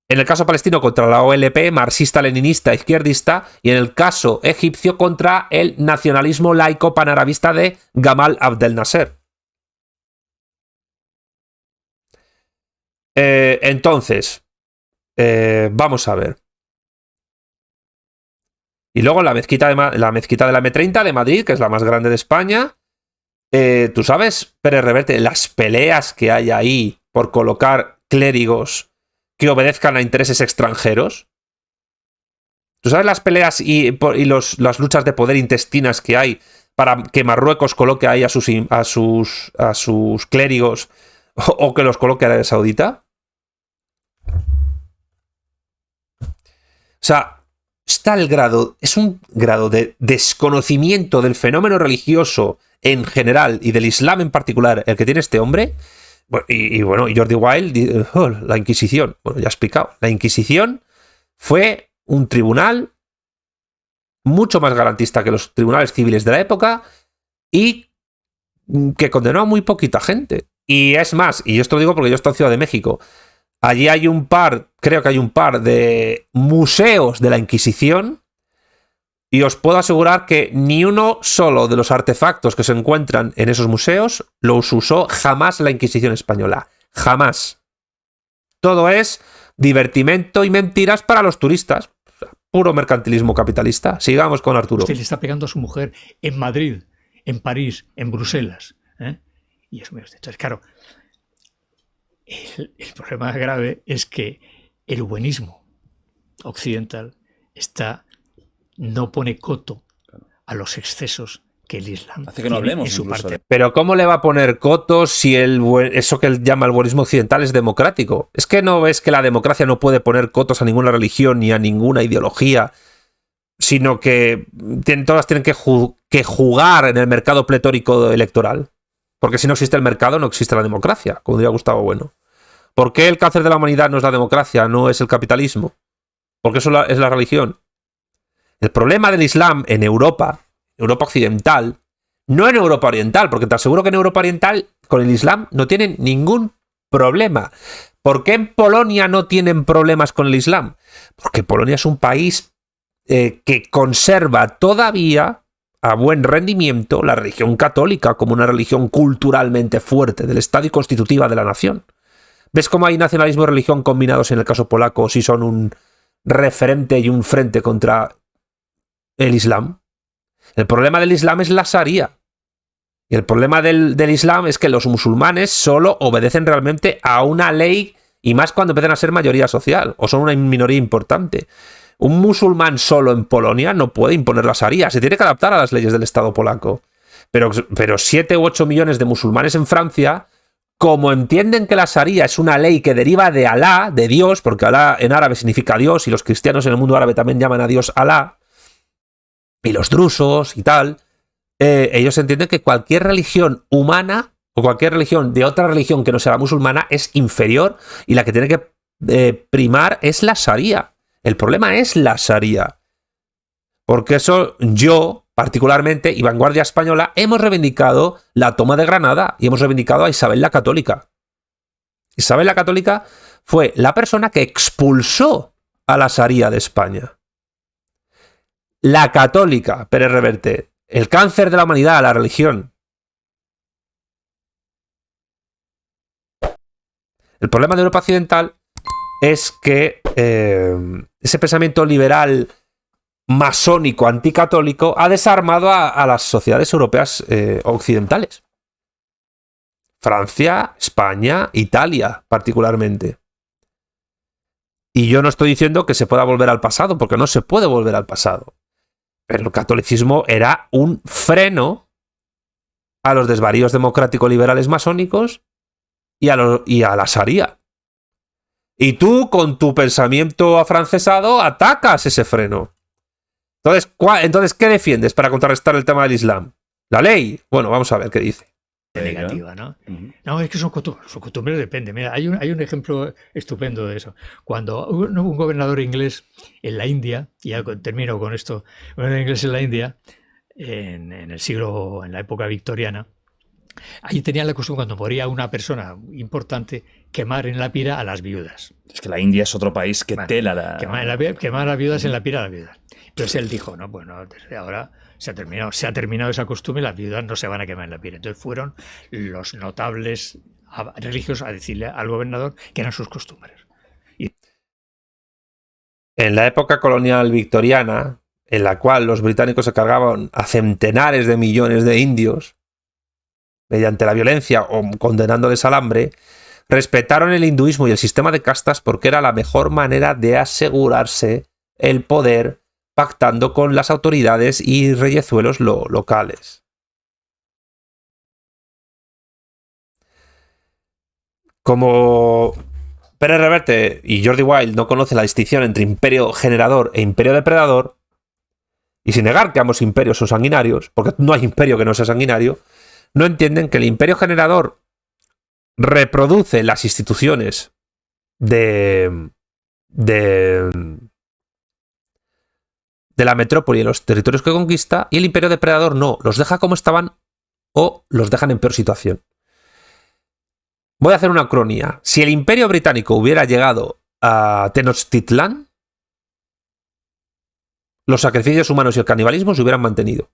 en el caso palestino contra la OLP, marxista-leninista, izquierdista, y en el caso egipcio contra el nacionalismo laico panarabista de Gamal Abdel Nasser. Entonces, vamos a ver. Y luego la mezquita de la M30 de Madrid, que es la más grande de España. Tú sabes, Pérez Reverte, las peleas que hay ahí por colocar clérigos que obedezcan a intereses extranjeros. ¿Tú sabes las peleas y las luchas de poder intestinas que hay para que Marruecos coloque ahí a sus clérigos o que los coloque a Arabia Saudita? O sea, es un grado de desconocimiento del fenómeno religioso en general y del Islam en particular el que tiene este hombre. Y Jordi Wild, la Inquisición. Bueno, ya he explicado. La Inquisición fue un tribunal mucho más garantista que los tribunales civiles de la época y que condenó a muy poquita gente. Y es más, y esto lo digo porque yo estoy en Ciudad de México, allí creo que hay un par de museos de la Inquisición, y os puedo asegurar que ni uno solo de los artefactos que se encuentran en esos museos los usó jamás la Inquisición española. Jamás. Todo es divertimento y mentiras para los turistas. Puro mercantilismo capitalista. Sigamos con Arturo. Usted le está pegando a su mujer en Madrid, en París, en Bruselas. Y eso, entonces, claro, el problema grave es que el buenismo occidental no pone coto a los excesos que el Islam hace que no hablemos en su parte. Pero ¿cómo le va a poner coto si eso que él llama el buenismo occidental es democrático? Es que no ves que la democracia no puede poner cotos a ninguna religión ni a ninguna ideología, sino que todas tienen que jugar en el mercado pletórico electoral. Porque si no existe el mercado, no existe la democracia, como diría Gustavo Bueno. ¿Por qué el cáncer de la humanidad no es la democracia, no es el capitalismo? Porque eso es la religión. El problema del Islam en Europa occidental, no en Europa oriental, porque te aseguro que en Europa oriental con el Islam no tienen ningún problema. ¿Por qué en Polonia no tienen problemas con el Islam? Porque Polonia es un país que conserva todavía a buen rendimiento la religión católica como una religión culturalmente fuerte del Estado y constitutiva de la nación. ¿Ves cómo hay nacionalismo y religión combinados en el caso polaco si son un referente y un frente contra el Islam? El problema del Islam es la Sharia. Y el problema del Islam es que los musulmanes solo obedecen realmente a una ley, y más cuando empiezan a ser mayoría social, o son una minoría importante. Un musulmán solo en Polonia no puede imponer la Sharia, se tiene que adaptar a las leyes del Estado polaco. Pero 7 u 8 millones de musulmanes en Francia, como entienden que la Sharia es una ley que deriva de Alá, de Dios, porque Alá en árabe significa Dios, y los cristianos en el mundo árabe también llaman a Dios Alá, y los drusos y tal, ellos entienden que cualquier religión humana o cualquier religión de otra religión que no sea la musulmana es inferior y la que tiene que primar es la Sharia. El problema es la Sharia. Porque eso yo, particularmente, y Vanguardia Española, hemos reivindicado la toma de Granada y hemos reivindicado a Isabel la Católica. Isabel la Católica fue la persona que expulsó a la Sharia de España. La Católica, Pérez Reverte, el cáncer de la humanidad, la religión. El problema de Europa Occidental es que ese pensamiento liberal masónico anticatólico ha desarmado a las sociedades europeas occidentales. Francia, España, Italia particularmente. Y yo no estoy diciendo que se pueda volver al pasado, porque no se puede volver al pasado. Pero el catolicismo era un freno a los desvaríos democrático-liberales masónicos y a la Sharia. Y tú, con tu pensamiento afrancesado, atacas ese freno. Entonces, ¿qué defiendes para contrarrestar el tema del Islam? ¿La ley? Bueno, vamos a ver qué dice. Negativa, ¿no? No, es que son costumbres, depende. Mira, hay un ejemplo estupendo de eso. Cuando un gobernador inglés en la India, y ya termino con esto, un gobernador inglés en la India, en la época victoriana, ahí tenían la costumbre, cuando moría una persona importante, quemar en la pira a las viudas. Es que la India es otro país que tela la... Quemar a las viudas en la pira a las viudas. Entonces él dijo, no, bueno, desde ahora se ha terminado esa costumbre y las viudas no se van a quemar en la pira. Entonces fueron los notables religiosos a decirle al gobernador que eran sus costumbres. En la época colonial victoriana, en la cual los británicos se cargaban a centenares de millones de indios, mediante la violencia o condenándoles al hambre, respetaron el hinduismo y el sistema de castas porque era la mejor manera de asegurarse el poder pactando con las autoridades y reyezuelos locales. Como Pérez Reverte y Jordi Wild no conocen la distinción entre imperio generador e imperio depredador, y sin negar que ambos imperios son sanguinarios, porque no hay imperio que no sea sanguinario, no entienden que el imperio generador reproduce las instituciones de la metrópoli en los territorios que conquista, y el imperio depredador no, los deja como estaban o los dejan en peor situación. Voy a hacer una cronía. Si el imperio británico hubiera llegado a Tenochtitlán, los sacrificios humanos y el canibalismo se hubieran mantenido.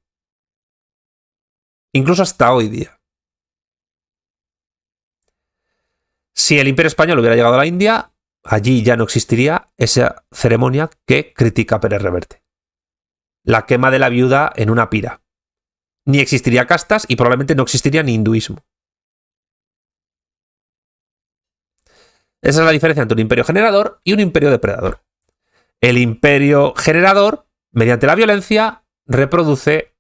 Incluso hasta hoy día. Si el imperio español hubiera llegado a la India, allí ya no existiría esa ceremonia que critica Pérez Reverte. La quema de la viuda en una pira. Ni existiría castas y probablemente no existiría ni hinduismo. Esa es la diferencia entre un imperio generador y un imperio depredador. El imperio generador, mediante la violencia, reproduce,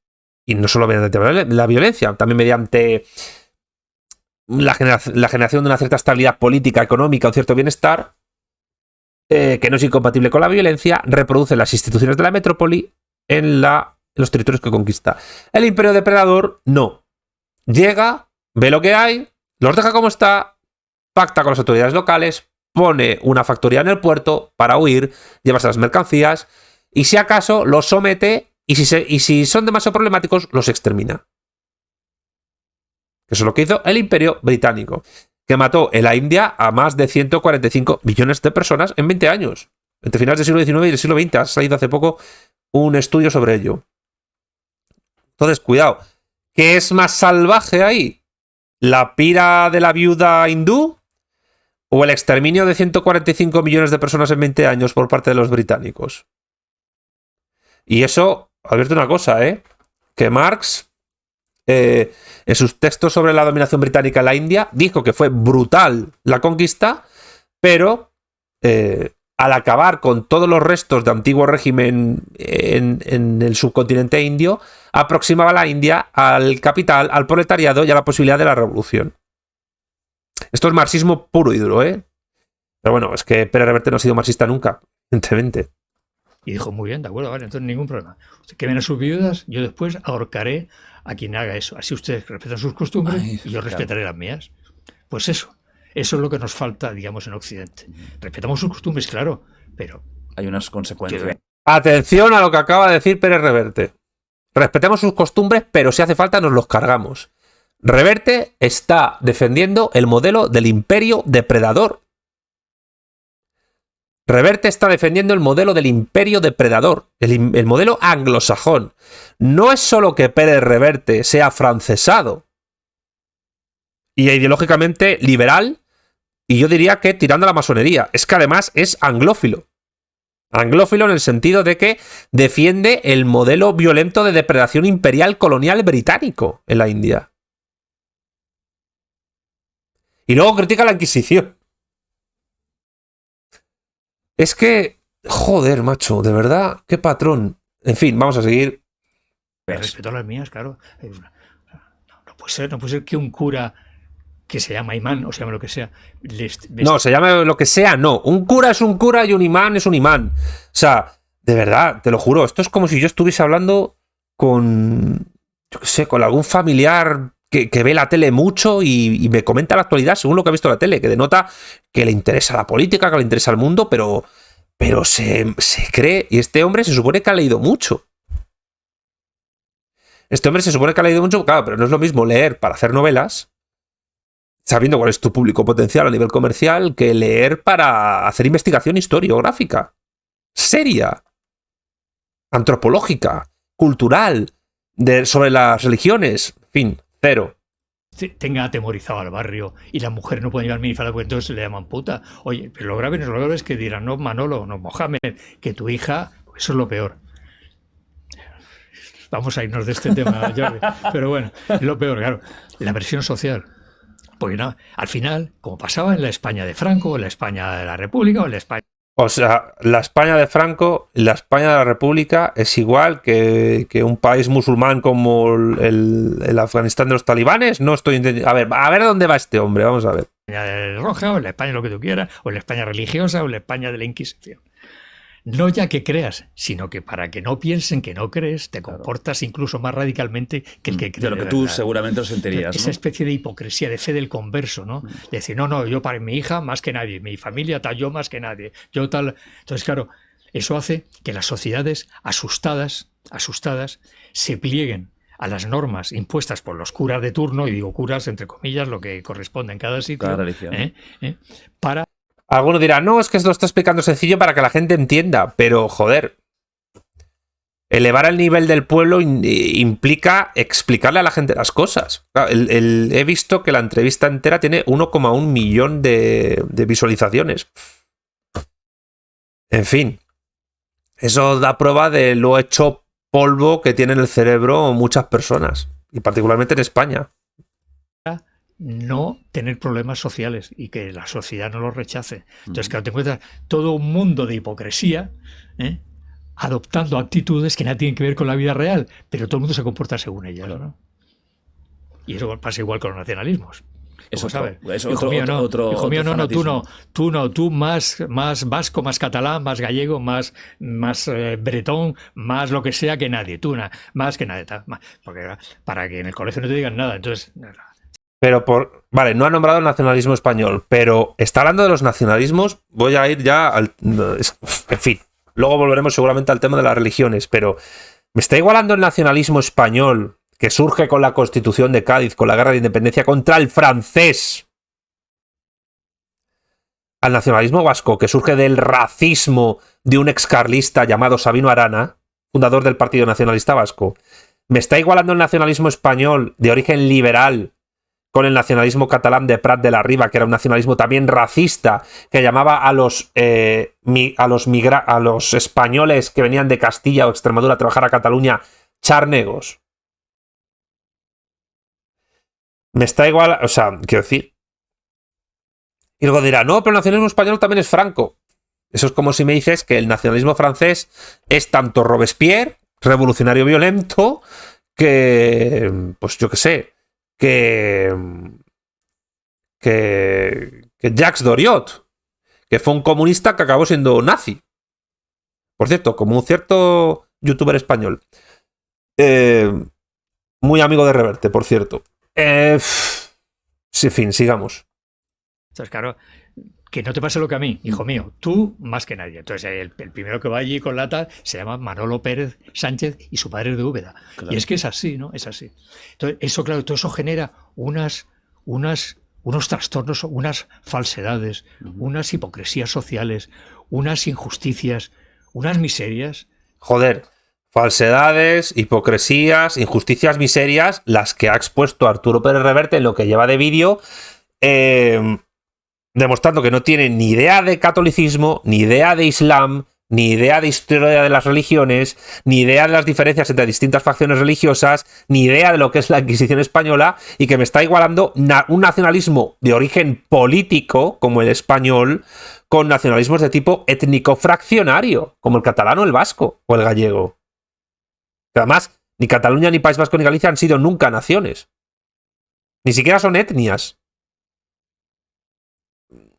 y no solo mediante la violencia, también mediante la generación de una cierta estabilidad política, económica, un cierto bienestar, que no es incompatible con la violencia, reproduce las instituciones de la metrópoli en los territorios que conquista. El imperio depredador no. Llega, ve lo que hay, los deja como está, pacta con las autoridades locales, pone una factoría en el puerto para huir, llevarse las mercancías, y si acaso los somete, y si son demasiado problemáticos, los extermina. Eso es lo que hizo el imperio británico, que mató en la India a más de 145 millones de personas en 20 años. Entre finales del siglo XIX y del siglo XX. Ha salido hace poco un estudio sobre ello. Entonces, cuidado. ¿Qué es más salvaje ahí? ¿La pira de la viuda hindú? ¿O el exterminio de 145 millones de personas en 20 años por parte de los británicos? Y eso, advierte una cosa, que Marx, en sus textos sobre la dominación británica en la India, dijo que fue brutal la conquista, pero al acabar con todos los restos de antiguo régimen en el subcontinente indio, aproximaba a la India al capital, al proletariado y a la posibilidad de la revolución. Esto es marxismo puro y duro, Pero bueno, es que Pérez Reverte no ha sido marxista nunca, evidentemente. Y dijo, muy bien, de acuerdo, vale, entonces ningún problema. Usted quemen a sus viudas, yo después ahorcaré a quien haga eso. Así ustedes respetan sus costumbres y yo respetaré las mías. Pues eso es lo que nos falta, digamos, en Occidente. Respetamos sus costumbres, claro, pero... Hay unas consecuencias. Atención a lo que acaba de decir Pérez Reverte. Respetemos sus costumbres, pero si hace falta nos los cargamos. Reverte está defendiendo el modelo del imperio depredador. Reverte está defendiendo el modelo del imperio depredador, el modelo anglosajón. No es solo que Pérez Reverte sea afrancesado y ideológicamente liberal, y yo diría que tirando a la masonería, es que además es anglófilo. Anglófilo en el sentido de que defiende el modelo violento de depredación imperial colonial británico en la India. Y luego critica la Inquisición. Es que, joder, macho, de verdad, qué patrón. En fin, vamos a seguir. Respeto a las mías, claro. No puede ser que un cura que se llama imán, o se llama lo que sea. No, se llama lo que sea, no. Un cura es un cura y un imán es un imán. O sea, de verdad, te lo juro, esto es como si yo estuviese hablando con, yo qué sé, con algún familiar que ve la tele mucho y me comenta la actualidad según lo que ha visto la tele, que denota que le interesa la política, que le interesa el mundo, pero se cree, y este hombre se supone que ha leído mucho. Claro, pero no es lo mismo leer para hacer novelas, sabiendo cuál es tu público potencial a nivel comercial, que leer para hacer investigación historiográfica, seria, antropológica, cultural, sobre las religiones, en fin, cero. Tenga atemorizado al barrio y la mujer no puede llevar minifalda porque entonces le llaman puta. Oye, pero lo grave es que dirán, no, Manolo, no, Mohamed, que tu hija, eso es lo peor. Vamos a irnos de este tema, Jordi. Pero bueno, es lo peor, claro. La presión social. Porque no, al final, como pasaba en la España de Franco, en la España de la República o en la España... O sea, la España de Franco, la España de la República es igual que un país musulmán como el Afganistán de los talibanes. No estoy entendiendo. A ver dónde va este hombre, vamos a ver. La España roja, o en la España lo que tú quieras, o en la España religiosa, o en la España de la Inquisición. No ya que creas, sino que para que no piensen que no crees, te comportas incluso más radicalmente que el que cree. De lo que tú seguramente lo sentirías, Esa especie de hipocresía, de fe del converso, ¿no? De decir, no, yo para mi hija más que nadie, mi familia tal, yo más que nadie, yo tal. Entonces, claro, eso hace que las sociedades asustadas, se plieguen a las normas impuestas por los curas de turno, y digo curas entre comillas, lo que corresponde en cada sitio, cada religión, para... Alguno dirá, no, es que esto lo está explicando sencillo para que la gente entienda, pero joder, elevar el nivel del pueblo implica explicarle a la gente las cosas. He visto que la entrevista entera tiene 1,1 millón de visualizaciones. En fin, eso da prueba de lo hecho polvo que tiene en el cerebro muchas personas, y particularmente en España. No tener problemas sociales y que la sociedad no los rechace. Entonces, claro, te encuentras todo un mundo de hipocresía, adoptando actitudes que nada tienen que ver con la vida real, pero todo el mundo se comporta según ellas, claro. ¿no? Y eso pasa igual con los nacionalismos. Eso sabes. Hijo mío, no, tú más vasco, más catalán, más gallego, más bretón, más lo que sea que nadie, tú más que nadie, porque para que en el colegio no te digan nada, entonces... Pero vale, no ha nombrado el nacionalismo español, pero está hablando de los nacionalismos. Voy a ir ya al... En fin, luego volveremos seguramente al tema de las religiones, pero me está igualando el nacionalismo español, que surge con la Constitución de Cádiz, con la guerra de independencia contra el francés, al nacionalismo vasco, que surge del racismo de un excarlista llamado Sabino Arana, fundador del Partido Nacionalista Vasco. Me está igualando el nacionalismo español de origen liberal con el nacionalismo catalán de Prat de la Riba, que era un nacionalismo también racista, que llamaba a los españoles que venían de Castilla o Extremadura a trabajar a Cataluña charnegos. Me está igual, o sea, quiero decir. Y luego dirá, no, pero el nacionalismo español también es Franco. Eso es como si me dices que el nacionalismo francés es tanto Robespierre, revolucionario violento, que, pues yo qué sé, que Jacques Doriot, que fue un comunista que acabó siendo nazi. Por cierto, como un cierto youtuber español. Muy amigo de Reverte, por cierto. En fin, sigamos. Entonces, claro, Que no te pase lo que a mí, hijo mío, tú más que nadie. Entonces, el primero que va allí con lata se llama Manolo Pérez Sánchez y su padre es de Úbeda. Claro. Y es que es así, ¿no? Es así. Entonces, eso, claro, todo eso genera unos trastornos, unas falsedades, unas hipocresías sociales, unas injusticias, unas miserias. Joder, falsedades, hipocresías, injusticias, miserias, las que ha expuesto Arturo Pérez Reverte en lo que lleva de vídeo, demostrando que no tiene ni idea de catolicismo, ni idea de islam, ni idea de historia de las religiones, ni idea de las diferencias entre distintas facciones religiosas, ni idea de lo que es la Inquisición española, y que me está igualando un nacionalismo de origen político, como el español, con nacionalismos de tipo étnico-fraccionario, como el catalano, el vasco o el gallego. Además, ni Cataluña, ni País Vasco, ni Galicia han sido nunca naciones. Ni siquiera son etnias.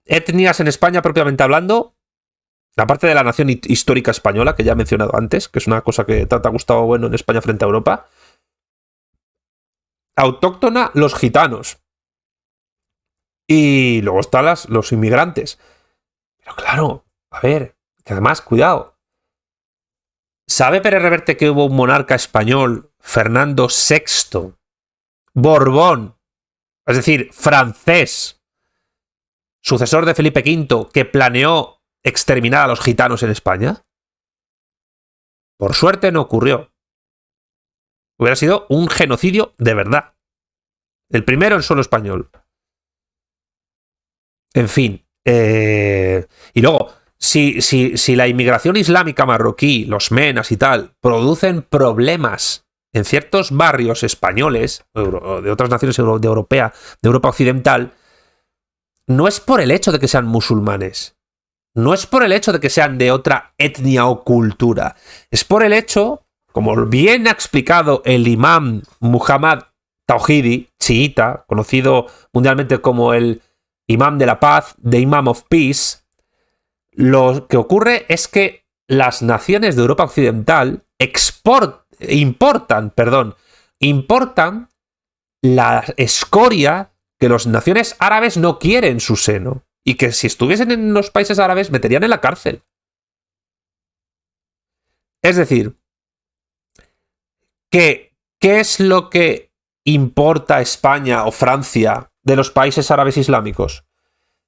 Etnias en España, propiamente hablando, aparte de la nación histórica española, que ya he mencionado antes, que es una cosa que trata a Gustavo Bueno en España frente a Europa, autóctona, los gitanos. Y luego están los inmigrantes. Pero claro, a ver, que además, cuidado. ¿Sabe Pérez Reverte que hubo un monarca español, Fernando VI, Borbón, es decir, francés, sucesor de Felipe V, que planeó exterminar a los gitanos en España? Por suerte no ocurrió. Hubiera sido un genocidio de verdad. El primero en suelo español. En fin. Y luego, si la inmigración islámica marroquí, los menas y tal, producen problemas en ciertos barrios españoles, de otras naciones de Europa occidental, no es por el hecho de que sean musulmanes. No es por el hecho de que sean de otra etnia o cultura. Es por el hecho, como bien ha explicado el imam Muhammad Tawhidi, chiita, conocido mundialmente como el imam de la paz, the Imam of Peace, lo que ocurre es que las naciones de Europa occidental importan la escoria que las naciones árabes no quieren en su seno. Y que si estuviesen en los países árabes meterían en la cárcel. Es decir, ¿qué es lo que importa España o Francia de los países árabes islámicos?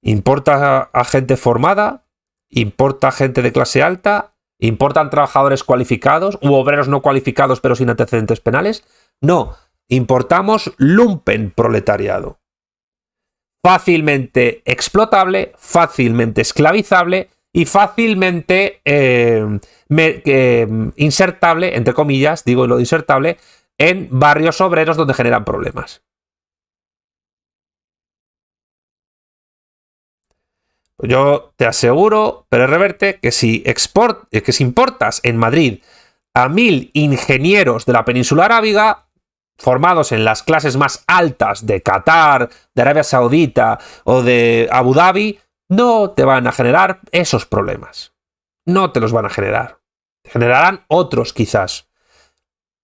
Importa a gente formada, importa gente de clase alta, importan trabajadores cualificados u obreros no cualificados pero sin antecedentes penales. No, importamos lumpen proletariado. Fácilmente explotable, fácilmente esclavizable y fácilmente insertable, entre comillas, digo lo de insertable, en barrios obreros donde generan problemas. Pues yo te aseguro, Pérez Reverte, que si importas en Madrid a 1000 ingenieros de la península arábiga, formados en las clases más altas de Qatar, de Arabia Saudita o de Abu Dhabi, no te van a generar esos problemas. No te los van a generar. Te generarán otros quizás,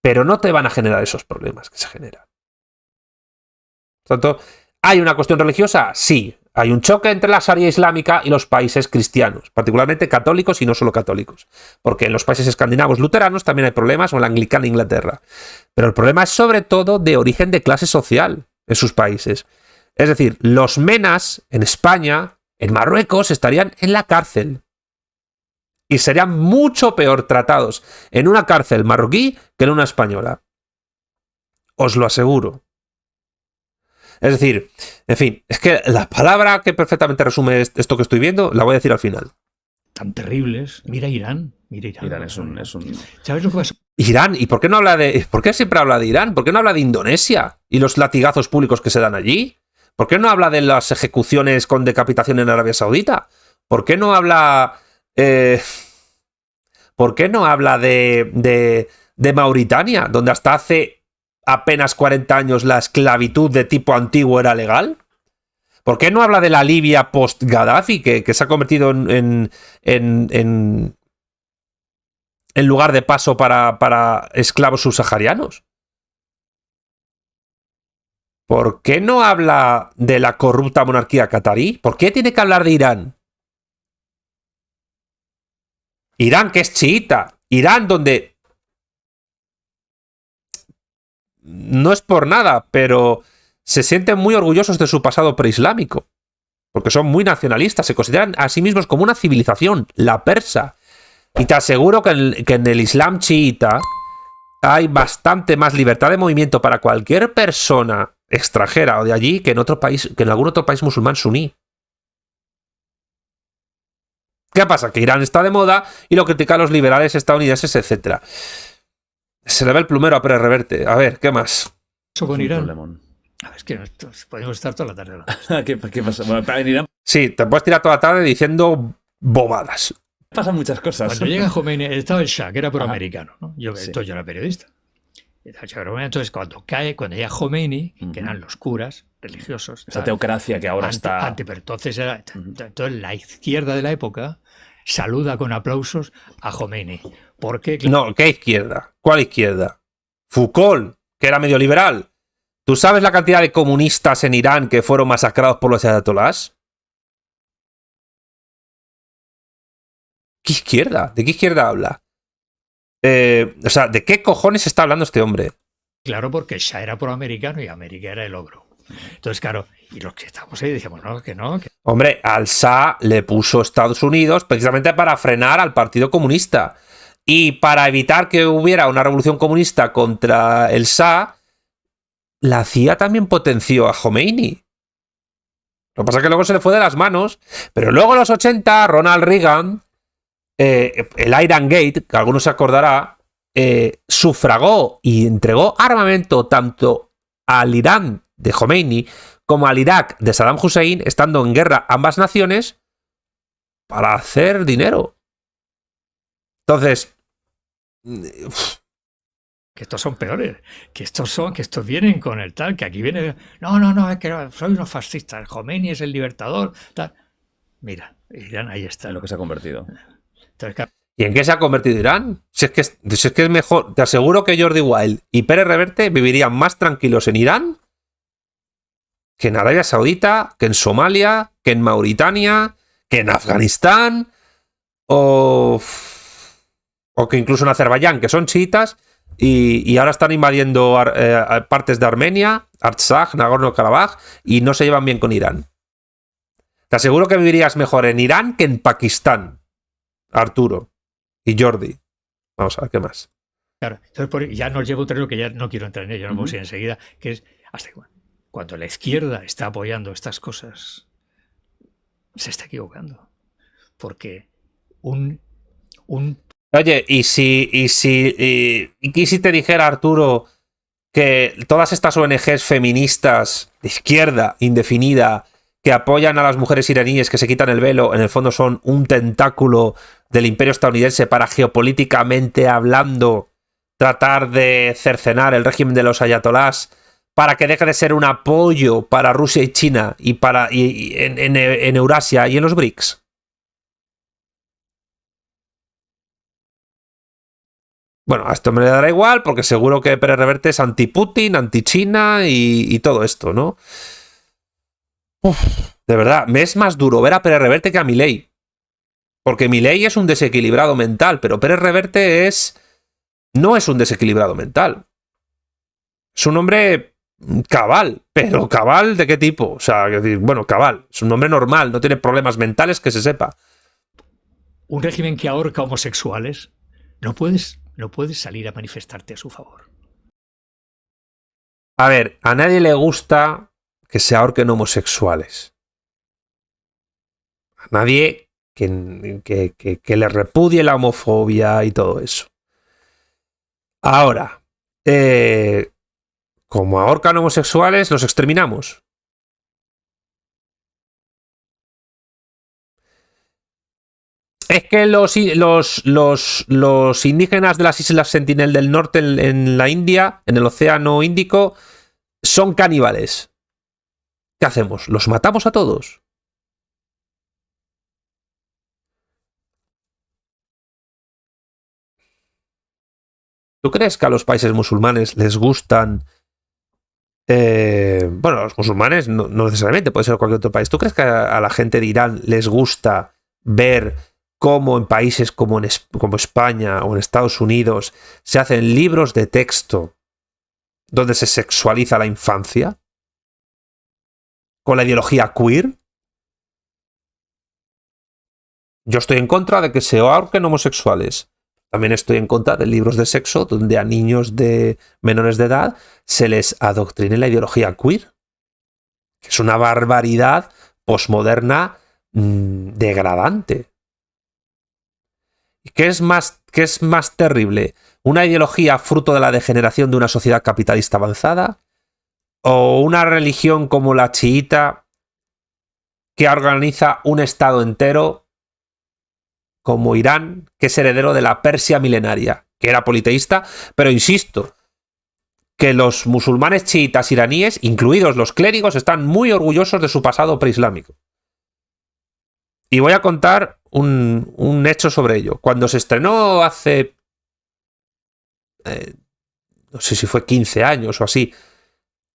pero no te van a generar esos problemas que se generan. Por tanto, ¿hay una cuestión religiosa? Sí. Hay un choque entre la Sharia islámica y los países cristianos, particularmente católicos y no solo católicos. Porque en los países escandinavos luteranos también hay problemas, o en la anglicana Inglaterra. Pero el problema es sobre todo de origen de clase social en sus países. Es decir, los menas en España, en Marruecos, estarían en la cárcel. Y serían mucho peor tratados en una cárcel marroquí que en una española. Os lo aseguro. Es decir, en fin, es que la palabra que perfectamente resume esto que estoy viendo, la voy a decir al final. Tan terribles. Mira Irán. Irán es un... ¿Sabes lo que pasa? Irán, ¿y por qué no habla de... ¿Por qué siempre habla de Irán? ¿Por qué no habla de Indonesia y los latigazos públicos que se dan allí? ¿Por qué no habla de las ejecuciones con decapitación en Arabia Saudita? ¿Por qué no habla... ¿Por qué no habla de Mauritania, donde hasta hace apenas 40 años la esclavitud de tipo antiguo era legal? ¿Por qué no habla de la Libia post-Gaddafi, que se ha convertido en lugar de paso para esclavos subsaharianos? ¿por qué no habla de la corrupta monarquía catarí? ¿Por qué tiene que hablar de Irán? Irán, que es chiita. Irán, donde... No es por nada, pero se sienten muy orgullosos de su pasado preislámico. Porque son muy nacionalistas, se consideran a sí mismos como una civilización, la persa. Y te aseguro que en el Islam chiita hay bastante más libertad de movimiento para cualquier persona extranjera o de allí que en otro país, que en algún otro país musulmán suní. ¿Qué pasa? Que Irán está de moda y lo critican los liberales estadounidenses, etc. Se le ve el plumero a Pérez Reverte. A ver, ¿qué más? Eso con Irán. Problemón. A ver, es que podemos estar toda la tarde hablando. ¿Qué pasa? Bueno, en Irán Sí, te puedes tirar toda la tarde diciendo bobadas. pasan muchas cosas. Cuando llega Khomeini, estaba el Shah, que era proamericano, ¿no? Sí. Entonces yo era periodista. Entonces cuando llega Khomeini, que eran los curas religiosos, Esa teocracia que ahora está... pero entonces entonces la izquierda de la época saluda con aplausos a Khomeini. Porque No, ¿qué izquierda? ¿Cuál izquierda? Foucault, que era medio liberal. ¿Tú sabes la cantidad de comunistas en Irán que fueron masacrados por los ayatolás? ¿Qué izquierda? ¿De qué izquierda habla? O sea, ¿de qué cojones está hablando este hombre? Claro, porque el Shah era proamericano y América era el ogro. Entonces, claro, y los que estábamos ahí decíamos, no, que no. Que... Hombre, al Shah le puso Estados Unidos precisamente para frenar al Partido Comunista. Y para evitar que hubiera una revolución comunista contra el Shah, la CIA también potenció a Khomeini. Lo que pasa es que luego se le fue de las manos. Pero luego en los 80, Ronald Reagan, el Iran Gate, que algunos se acordará, sufragó y entregó armamento tanto al Irán de Khomeini como al Irak de Saddam Hussein, estando en guerra ambas naciones, para hacer dinero. Entonces... que estos son peores, que estos vienen con el tal, que aquí viene, no, es que soy unos fascistas, Khomeini es el libertador, tal. Mira, Irán ahí está. En lo que se ha convertido. Entonces, ¿Y en qué se ha convertido Irán? Si es que es mejor, te aseguro que Jordi Wild y Pérez Reverte vivirían más tranquilos en Irán que en Arabia Saudita, que en Somalia, que en Mauritania, que en Afganistán o que incluso en Azerbaiyán, que son chiitas y ahora están invadiendo partes de Armenia, Artsaj, Nagorno-Karabaj y no se llevan bien con Irán. Te aseguro que vivirías mejor en Irán que en Pakistán, Arturo y Jordi. Vamos a ver qué más. Claro, entonces ya nos llevo un terreno que ya no quiero entrar en ello, no vamos a ir enseguida, que es hasta cuando la izquierda está apoyando estas cosas, se está equivocando. Porque Oye, ¿y si te dijera, Arturo, que todas estas ONGs feministas de izquierda indefinida que apoyan a las mujeres iraníes que se quitan el velo, en el fondo son un tentáculo del imperio estadounidense para, geopolíticamente hablando, tratar de cercenar el régimen de los ayatolás para que deje de ser un apoyo para Rusia y China en Eurasia y en los BRICS? Bueno, a esto me le dará igual porque seguro que Pérez Reverte es anti-Putin, anti-China y todo esto, ¿no? Uf, de verdad, me es más duro ver a Pérez Reverte que a Milei. Porque Milei es un desequilibrado mental, pero Pérez Reverte no es un desequilibrado mental. Es un hombre cabal, pero cabal ¿de qué tipo? O sea, bueno, cabal, es un hombre normal, no tiene problemas mentales que se sepa. Un régimen que ahorca homosexuales, no puedes salir a manifestarte a su favor. A ver, a nadie le gusta que se ahorquen homosexuales. A nadie que le repudie la homofobia y todo eso. Ahora, como ahorcan homosexuales, los exterminamos. Es que los indígenas de las Islas Sentinel del Norte en la India, en el Océano Índico, son caníbales. ¿Qué hacemos? ¿Los matamos a todos? ¿Tú crees que a los países musulmanes les gustan bueno, los musulmanes no necesariamente, puede ser cualquier otro país. ¿Tú crees que a la gente de Irán les gusta ver cómo en países como España o en Estados Unidos se hacen libros de texto donde se sexualiza la infancia con la ideología queer? Yo estoy en contra de que se ahorquen homosexuales. También estoy en contra de libros de sexo donde a niños de menores de edad se les adoctrine la ideología queer. Que es una barbaridad posmoderna degradante. ¿Qué es más terrible? ¿Una ideología fruto de la degeneración de una sociedad capitalista avanzada? ¿O una religión como la chiita que organiza un estado entero como Irán, que es heredero de la Persia milenaria, que era politeísta, pero insisto, que los musulmanes chiitas iraníes, incluidos los clérigos, están muy orgullosos de su pasado preislámico? Y voy a contar un hecho sobre ello. Cuando se estrenó hace, no sé si fue 15 años o así,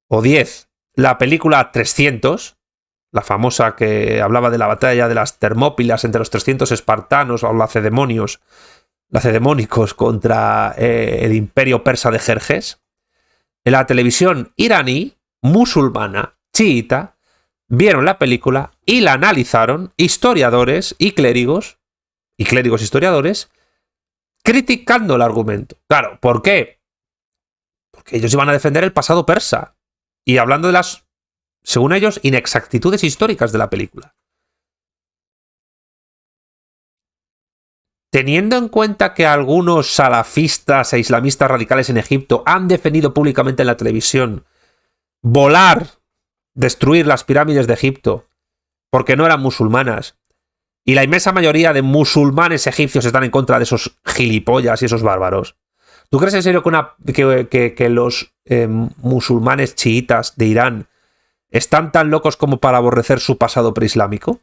o 10, la película 300, la famosa que hablaba de la batalla de las Termópilas entre los 300 espartanos o lacedemónicos contra el imperio persa de Jerjes, en la televisión iraní, musulmana, chiita, vieron la película y la analizaron historiadores y clérigos historiadores criticando el argumento. Claro, ¿por qué? Porque ellos iban a defender el pasado persa y hablando de las, según ellos, inexactitudes históricas de la película. Teniendo en cuenta que algunos salafistas e islamistas radicales en Egipto han defendido públicamente en la televisión destruir las pirámides de Egipto porque no eran musulmanas, y la inmensa mayoría de musulmanes egipcios están en contra de esos gilipollas y esos bárbaros. ¿Tú crees en serio que los musulmanes chiitas de Irán están tan locos como para aborrecer su pasado preislámico?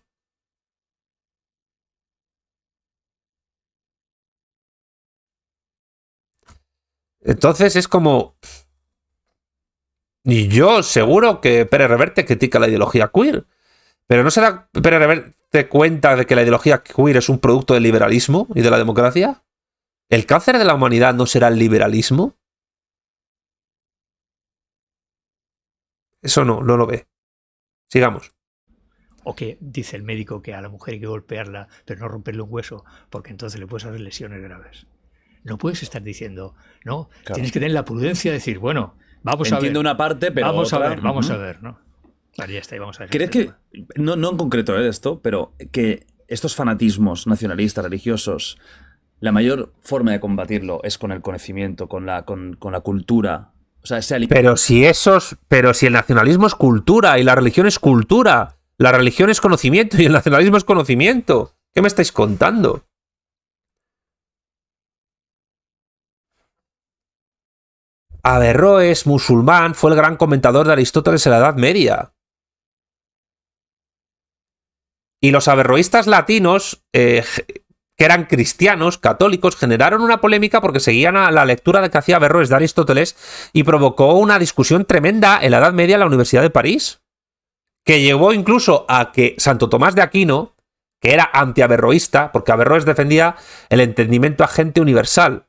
Entonces es como... Y yo seguro que Pérez Reverte critica la ideología queer, pero ¿no se da Pérez Reverte cuenta de que la ideología queer es un producto del liberalismo y de la democracia? ¿El cáncer de la humanidad no será el liberalismo? Eso no lo ve. Sigamos. O que dice el médico que a la mujer hay que golpearla, pero no romperle un hueso, porque entonces le puedes hacer lesiones graves. No puedes estar diciendo, no, claro. Tienes que tener la prudencia de decir, bueno, vamos a ver. Entiendo una parte, pero vamos otra, vamos a ver, ¿no? Vale, ya está, y vamos a ver. ¿Crees que, no en concreto esto, pero que estos fanatismos nacionalistas, religiosos, la mayor forma de combatirlo es con el conocimiento, con la cultura? O sea, pero si el nacionalismo es cultura y la religión es cultura, la religión es conocimiento y el nacionalismo es conocimiento. ¿Qué me estáis contando? Averroes, musulmán, fue el gran comentador de Aristóteles en la Edad Media. Y los averroístas latinos, que eran cristianos, católicos, generaron una polémica porque seguían a la lectura de que hacía Averroes de Aristóteles y provocó una discusión tremenda en la Edad Media en la Universidad de París, que llevó incluso a que Santo Tomás de Aquino, que era antiaverroísta, porque Averroes defendía el entendimiento agente universal,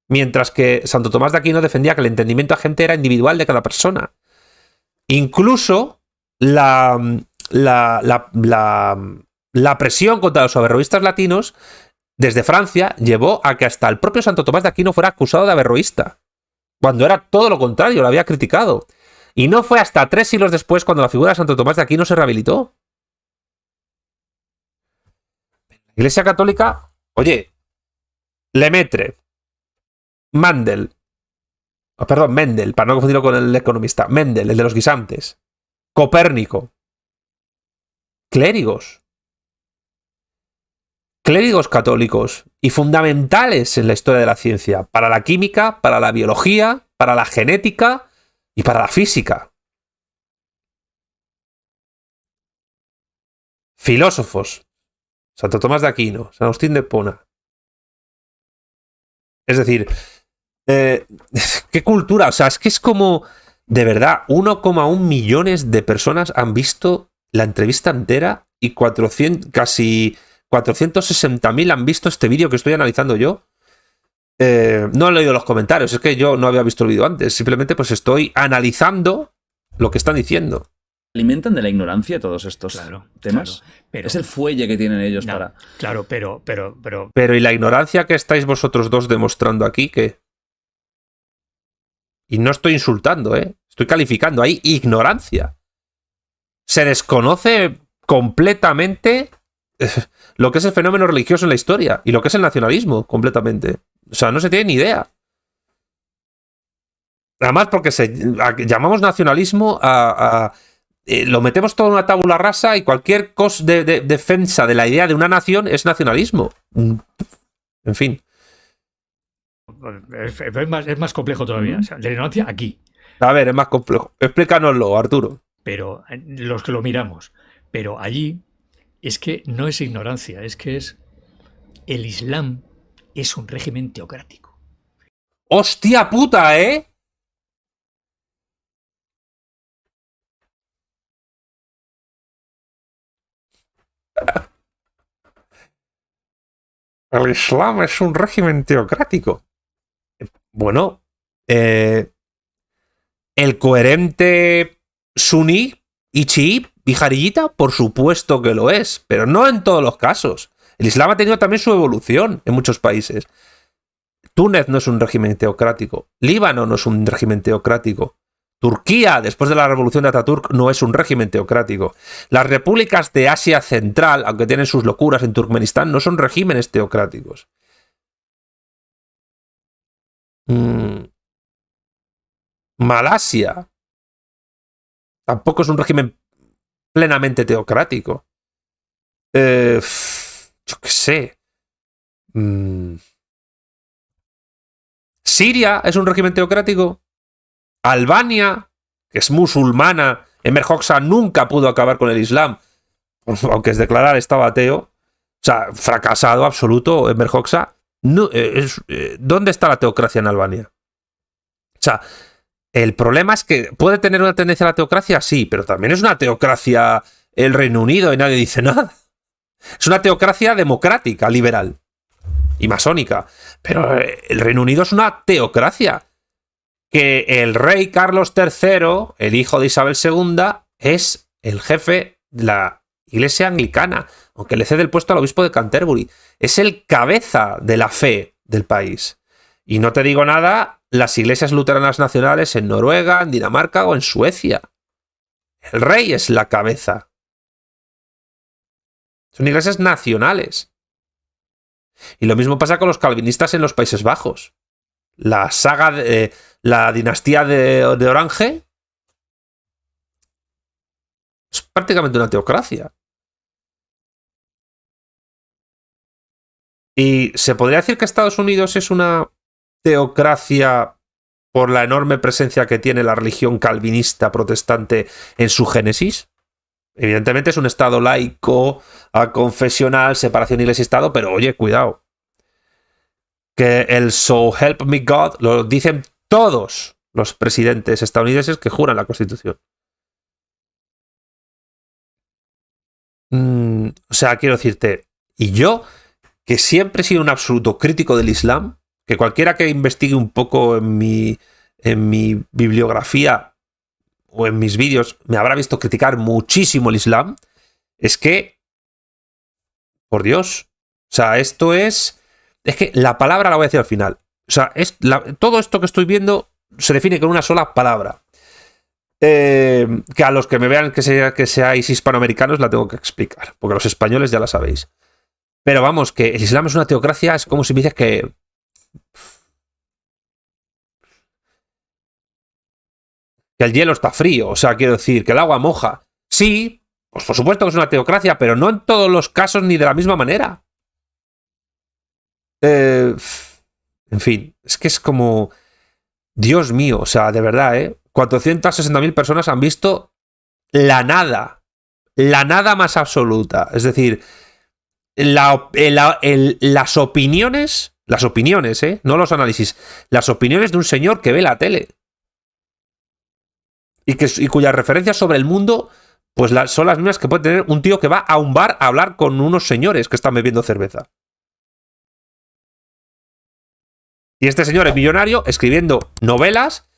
mientras que Santo Tomás de Aquino defendía que el entendimiento agente era individual de cada persona. Incluso la presión contra los averroístas latinos desde Francia llevó a que hasta el propio Santo Tomás de Aquino fuera acusado de averroísta, cuando era todo lo contrario, lo había criticado. Y no fue hasta 3 siglos después cuando la figura de Santo Tomás de Aquino se rehabilitó. La Iglesia Católica, oye, Lemaitre, Mendel, para no confundirlo con el economista, Mendel, el de los guisantes, Copérnico, clérigos católicos y fundamentales en la historia de la ciencia, para la química, para la biología, para la genética y para la física. Filósofos, Santo Tomás de Aquino, San Agustín de Hipona. Es decir, ¿qué cultura? O sea, es que es como... De verdad, 1,1 millones de personas han visto la entrevista entera y casi 460.000 han visto este vídeo que estoy analizando yo. No he leído los comentarios, es que yo no había visto el vídeo antes. Simplemente pues estoy analizando lo que están diciendo. Alimentan de la ignorancia todos estos temas. Claro, pero, es el fuelle que tienen ellos para... Claro, pero... Pero ¿y la ignorancia que estáis vosotros dos demostrando aquí? ¿Qué? Y no estoy insultando, estoy calificando. Hay ignorancia. Se desconoce completamente lo que es el fenómeno religioso en la historia y lo que es el nacionalismo, completamente. O sea, no se tiene ni idea. Además, porque llamamos nacionalismo lo metemos todo en una tabula rasa y cualquier cosa de defensa de la idea de una nación es nacionalismo. En fin. Es más complejo todavía. O sea, la ignorancia aquí. A ver, es más complejo. Explícanoslo, Arturo. Pero los que lo miramos. Pero allí es que no es ignorancia, es que el Islam es un régimen teocrático. ¡Hostia puta, eh! El Islam es un régimen teocrático. Bueno, el coherente suní y chií y jariyita, por supuesto que lo es, pero no en todos los casos. El Islam ha tenido también su evolución en muchos países. Túnez no es un régimen teocrático. Líbano no es un régimen teocrático. Turquía, después de la revolución de Ataturk, no es un régimen teocrático. Las repúblicas de Asia Central, aunque tienen sus locuras en Turkmenistán, no son regímenes teocráticos. Malasia tampoco es un régimen plenamente teocrático. Yo qué sé. Siria es un régimen teocrático. Albania, que es musulmana, Enver Hoxha nunca pudo acabar con el Islam, aunque es declarar estaba ateo. O sea, fracasado absoluto Enver Hoxha. No, ¿dónde está la teocracia en Albania? O sea, el problema es que puede tener una tendencia a la teocracia, sí, pero también es una teocracia el Reino Unido y nadie dice nada. Es una teocracia democrática, liberal y masónica. Pero el Reino Unido es una teocracia. Que el rey Carlos III, el hijo de Isabel II, es el jefe de la iglesia anglicana, aunque le cede el puesto al obispo de Canterbury. Es el cabeza de la fe del país. Y no te digo nada, las iglesias luteranas nacionales en Noruega, en Dinamarca o en Suecia. El rey es la cabeza. Son iglesias nacionales. Y lo mismo pasa con los calvinistas en los Países Bajos. La saga de la dinastía de Orange es prácticamente una teocracia. Y se podría decir que Estados Unidos es una teocracia por la enorme presencia que tiene la religión calvinista protestante en su génesis. Evidentemente es un estado laico, confesional, separación iglesia-estado, pero oye, cuidado. Que el So Help Me God lo dicen todos los presidentes estadounidenses que juran la Constitución. O sea, quiero decirte, y yo, que siempre he sido un absoluto crítico del Islam, que cualquiera que investigue un poco en mi bibliografía o en mis vídeos me habrá visto criticar muchísimo el Islam, es que, por Dios, o sea, esto es que la palabra la voy a decir al final. O sea, todo esto que estoy viendo se define con una sola palabra. Que a los que me vean que seáis hispanoamericanos la tengo que explicar, porque los españoles ya la sabéis. Pero vamos, que el Islam es una teocracia, es como si me dices que el hielo está frío, o sea, quiero decir, que el agua moja. Sí, pues por supuesto que es una teocracia, pero no en todos los casos ni de la misma manera. En fin, es que es como... Dios mío, o sea, de verdad, 460.000 personas han visto la nada más absoluta. Es decir, las opiniones, no los análisis, las opiniones de un señor que ve la tele. y cuyas referencias sobre el mundo pues son las mismas que puede tener un tío que va a un bar a hablar con unos señores que están bebiendo cerveza. Y este señor es millonario escribiendo novelas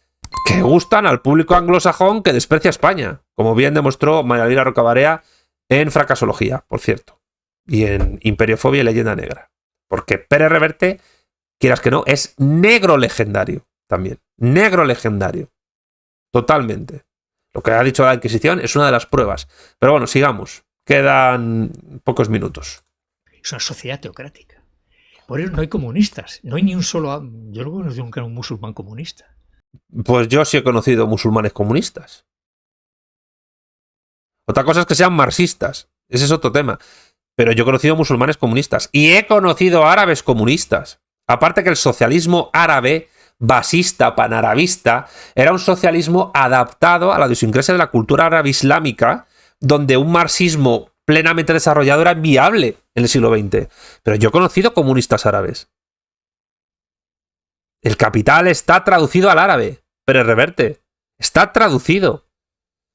que gustan al público anglosajón que desprecia a España, como bien demostró María Rocabarea en Fracasología, por cierto, y en Imperiofobia y Leyenda Negra. Porque Pérez Reverte, quieras que no, es negro legendario también. Negro legendario. Totalmente. Lo que ha dicho la Inquisición es una de las pruebas. Pero bueno, sigamos. Quedan pocos minutos. Es una sociedad teocrática. Por eso no hay comunistas. No hay ni un solo... Yo no conozco nunca un musulmán comunista. Pues yo sí he conocido musulmanes comunistas. Otra cosa es que sean marxistas. Ese es otro tema. Pero yo he conocido musulmanes comunistas. Y he conocido árabes comunistas. Aparte que el socialismo árabe, basista, panarabista, era un socialismo adaptado a la idiosincrasia de la cultura árabe islámica, donde un marxismo plenamente desarrollado era viable en el siglo XX. Pero yo he conocido comunistas árabes. El Capital está traducido al árabe. Pérez Reverte. Está traducido.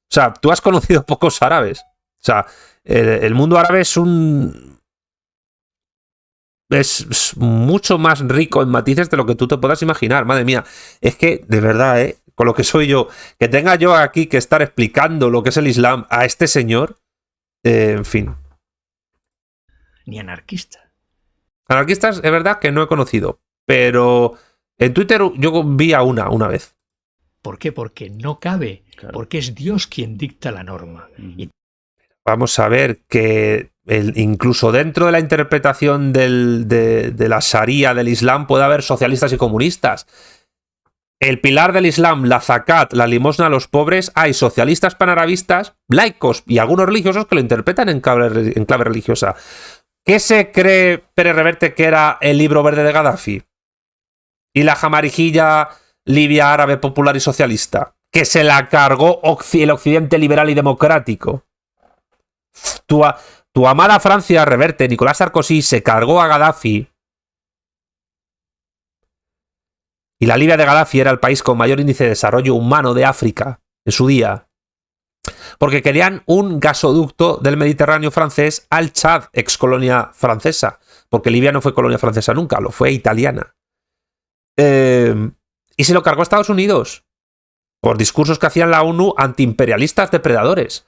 O sea, tú has conocido pocos árabes. O sea, el mundo árabe es mucho más rico en matices de lo que tú te puedas imaginar. Madre mía, es que, de verdad, con lo que soy yo, que tenga yo aquí que estar explicando lo que es el Islam a este señor, en fin. Ni anarquista. Anarquistas, es verdad que no he conocido, pero en Twitter yo vi a una vez. ¿Por qué? Porque no cabe. Claro. Porque es Dios quien dicta la norma. Y Vamos a ver que incluso dentro de la interpretación de la Sharia del Islam puede haber socialistas y comunistas. El pilar del Islam, la zakat, la limosna a los pobres, hay socialistas panarabistas, laicos y algunos religiosos que lo interpretan en clave religiosa. ¿Qué se cree Pérez Reverte que era el libro verde de Gaddafi? Y la jamarijilla Libia árabe popular y socialista, que se la cargó el occidente liberal y democrático. Tu amada Francia, Reverte, Nicolás Sarkozy, se cargó a Gaddafi. Y la Libia de Gaddafi era el país con mayor índice de desarrollo humano de África en su día. Porque querían un gasoducto del Mediterráneo francés al Chad, ex colonia francesa. Porque Libia no fue colonia francesa nunca, lo fue italiana. Y se lo cargó a Estados Unidos. Por discursos que hacían la ONU antiimperialistas depredadores.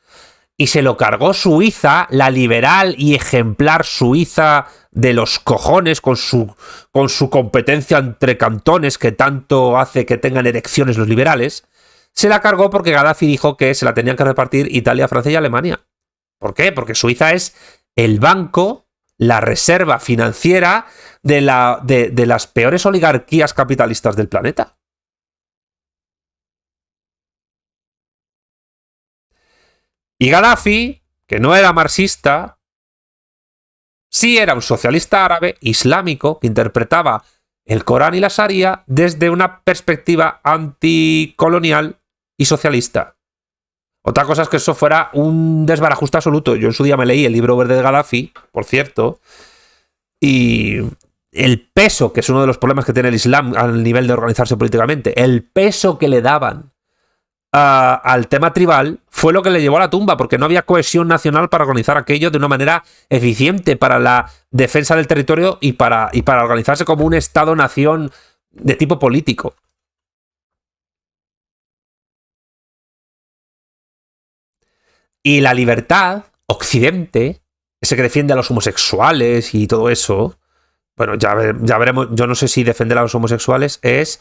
Y se lo cargó Suiza, la liberal y ejemplar Suiza de los cojones, con su competencia entre cantones que tanto hace que tengan erecciones los liberales. Se la cargó porque Gaddafi dijo que se la tenían que repartir Italia, Francia y Alemania. ¿Por qué? Porque Suiza es el banco, la reserva financiera de las peores oligarquías capitalistas del planeta. Y Gaddafi, que no era marxista, sí era un socialista árabe islámico que interpretaba el Corán y la Sharia desde una perspectiva anticolonial y socialista. Otra cosa es que eso fuera un desbarajuste absoluto. Yo en su día me leí el libro verde de Gaddafi, por cierto, y el peso, que es uno de los problemas que tiene el Islam al nivel de organizarse políticamente, el peso que le daban al tema tribal fue lo que le llevó a la tumba, porque no había cohesión nacional para organizar aquello de una manera eficiente para la defensa del territorio y para organizarse como un Estado-nación de tipo político. Y la libertad, Occidente, ese que defiende a los homosexuales y todo eso, bueno, ya veremos, yo no sé si defender a los homosexuales es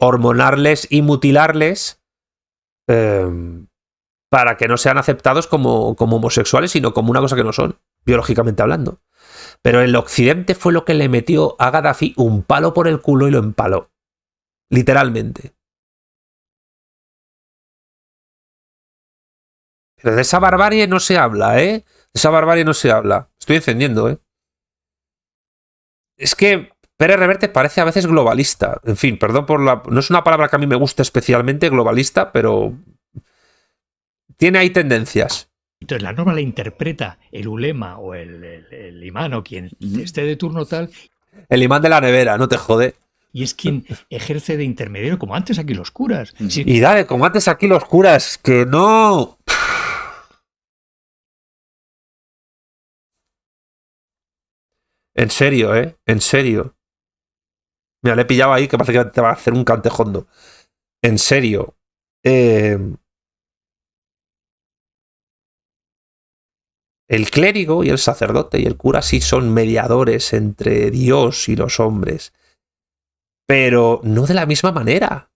hormonarles y mutilarles para que no sean aceptados como homosexuales, sino como una cosa que no son, biológicamente hablando. Pero el Occidente fue lo que le metió a Gaddafi un palo por el culo y lo empaló. Literalmente. Pero de esa barbarie no se habla, ¿eh? De esa barbarie no se habla. Estoy encendiendo, ¿eh? Es que Pérez Reverte parece a veces globalista. En fin, perdón por la... No es una palabra que a mí me guste especialmente, globalista, pero tiene ahí tendencias. entonces la norma la interpreta el ulema o el imán o quien esté de turno tal. El imán de la nevera, no te jode. y es quien ejerce de intermediario, como antes aquí los curas. Sí. Y dale, como antes aquí los curas, que no... En serio, ¿eh? En serio. Mira, le he pillado ahí que parece que te va a hacer un cantejondo. En serio. El clérigo y el sacerdote y el cura sí son mediadores entre Dios y los hombres. Pero no de la misma manera.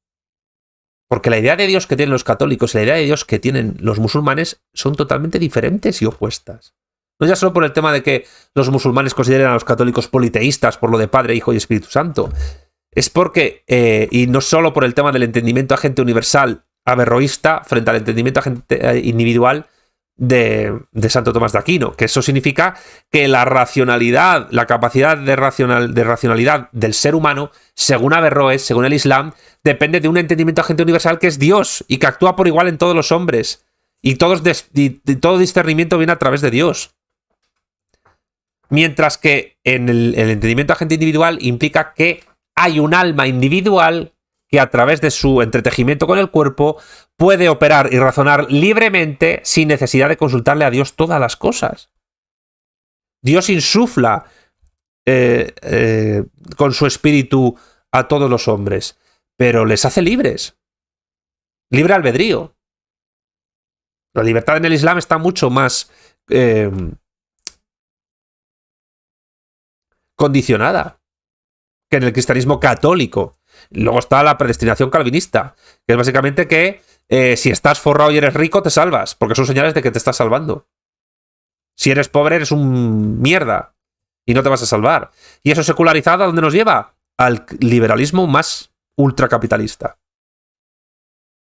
Porque la idea de Dios que tienen los católicos y la idea de Dios que tienen los musulmanes son totalmente diferentes y opuestas. No ya solo por el tema de que los musulmanes consideren a los católicos politeístas por lo de Padre, Hijo y Espíritu Santo. Es porque, y no solo por el tema del entendimiento agente universal averroísta frente al entendimiento agente individual de Santo Tomás de Aquino, que eso significa que la racionalidad, la capacidad de racionalidad del ser humano, según Averroes, según el Islam, depende de un entendimiento agente universal que es Dios y que actúa por igual en todos los hombres. Y todo discernimiento viene a través de Dios. Mientras que en el entendimiento agente individual implica que hay un alma individual que a través de su entretejimiento con el cuerpo puede operar y razonar libremente sin necesidad de consultarle a Dios todas las cosas. Dios insufla con su espíritu a todos los hombres, pero les hace libres. Libre albedrío. La libertad en el Islam está mucho más condicionada que en el cristianismo católico. Luego está la predestinación calvinista, que es básicamente que si estás forrado y eres rico, te salvas, porque son señales de que te estás salvando. Si eres pobre, eres un mierda y no te vas a salvar. Y eso secularizado, ¿a dónde nos lleva? Al liberalismo más ultracapitalista.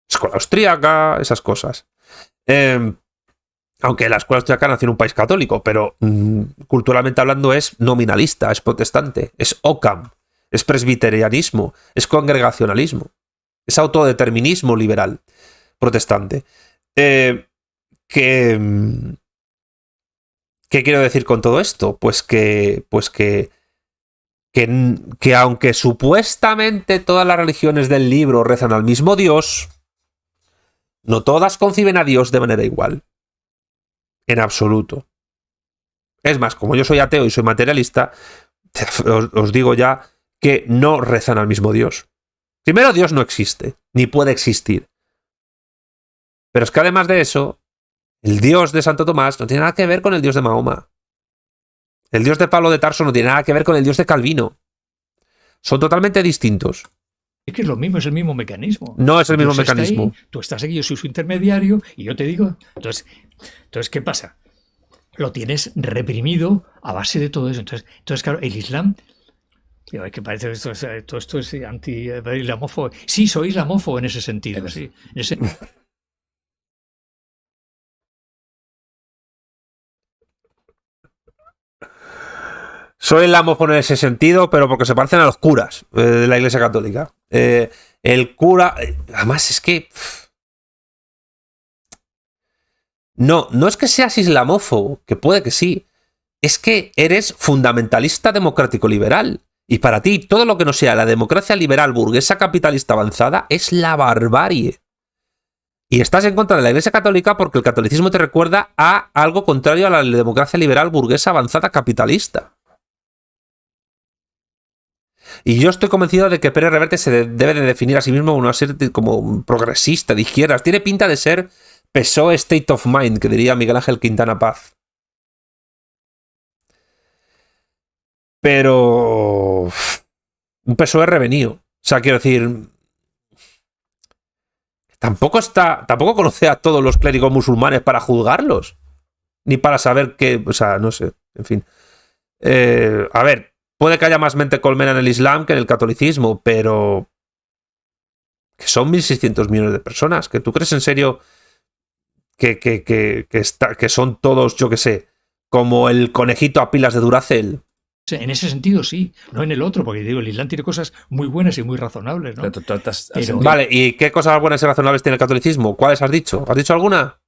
Escuela austríaca, esas cosas. Aunque la escuela austríaca nació en un país católico, pero culturalmente hablando es nominalista, es protestante, es Occam, es presbiterianismo, es congregacionalismo, es autodeterminismo liberal protestante. ¿Qué quiero decir con todo esto? Pues que aunque supuestamente todas las religiones del libro rezan al mismo Dios, no todas conciben a Dios de manera igual. En absoluto. Es más, como yo soy ateo y soy materialista, os digo ya que no rezan al mismo Dios. Primero, Dios no existe, ni puede existir. Pero es que además de eso, el Dios de Santo Tomás no tiene nada que ver con el Dios de Mahoma. El Dios de Pablo de Tarso no tiene nada que ver con el Dios de Calvino. Son totalmente distintos. Es que es lo mismo, es el mismo mecanismo. No es el mismo Dios está mecanismo. ahí, tú estás aquí, yo soy su intermediario y yo te digo. Entonces, ¿qué pasa? Lo tienes reprimido a base de todo eso. Entonces claro, el Islam. Es que parece que todo esto es anti-islamófobo. Sí, soy islamófobo en ese sentido. Sí, Soy islamófobo en ese sentido, pero porque se parecen a los curas de la Iglesia Católica. El cura... Además es que... No es que seas islamófobo, que puede que sí. Es que eres fundamentalista democrático liberal. Y para ti, todo lo que no sea la democracia liberal burguesa capitalista avanzada es la barbarie. Y estás en contra de la Iglesia Católica porque el catolicismo te recuerda a algo contrario a la democracia liberal burguesa avanzada capitalista. Y yo estoy convencido de que Pérez Reverte se debe de definir a sí mismo como progresista, de izquierdas. Tiene pinta de ser PSOE State of Mind, que diría Miguel Ángel Quintana Paz. Pero... un PSOE revenido. O sea, quiero decir... Tampoco conoce a todos los clérigos musulmanes para juzgarlos. Ni para saber qué... O sea, no sé. En fin. A ver, puede que haya más mente colmena en el Islam que en el catolicismo, pero... que son 1.600 millones de personas. ¿Que tú crees en serio que son todos, yo qué sé, como el conejito a pilas de Duracell? En ese sentido sí, no en el otro, porque digo, el Islam tiene cosas muy buenas y muy razonables, ¿no? Pero, vale, ¿y qué cosas buenas y razonables tiene el catolicismo? ¿Cuáles has dicho? ¿Has dicho alguna?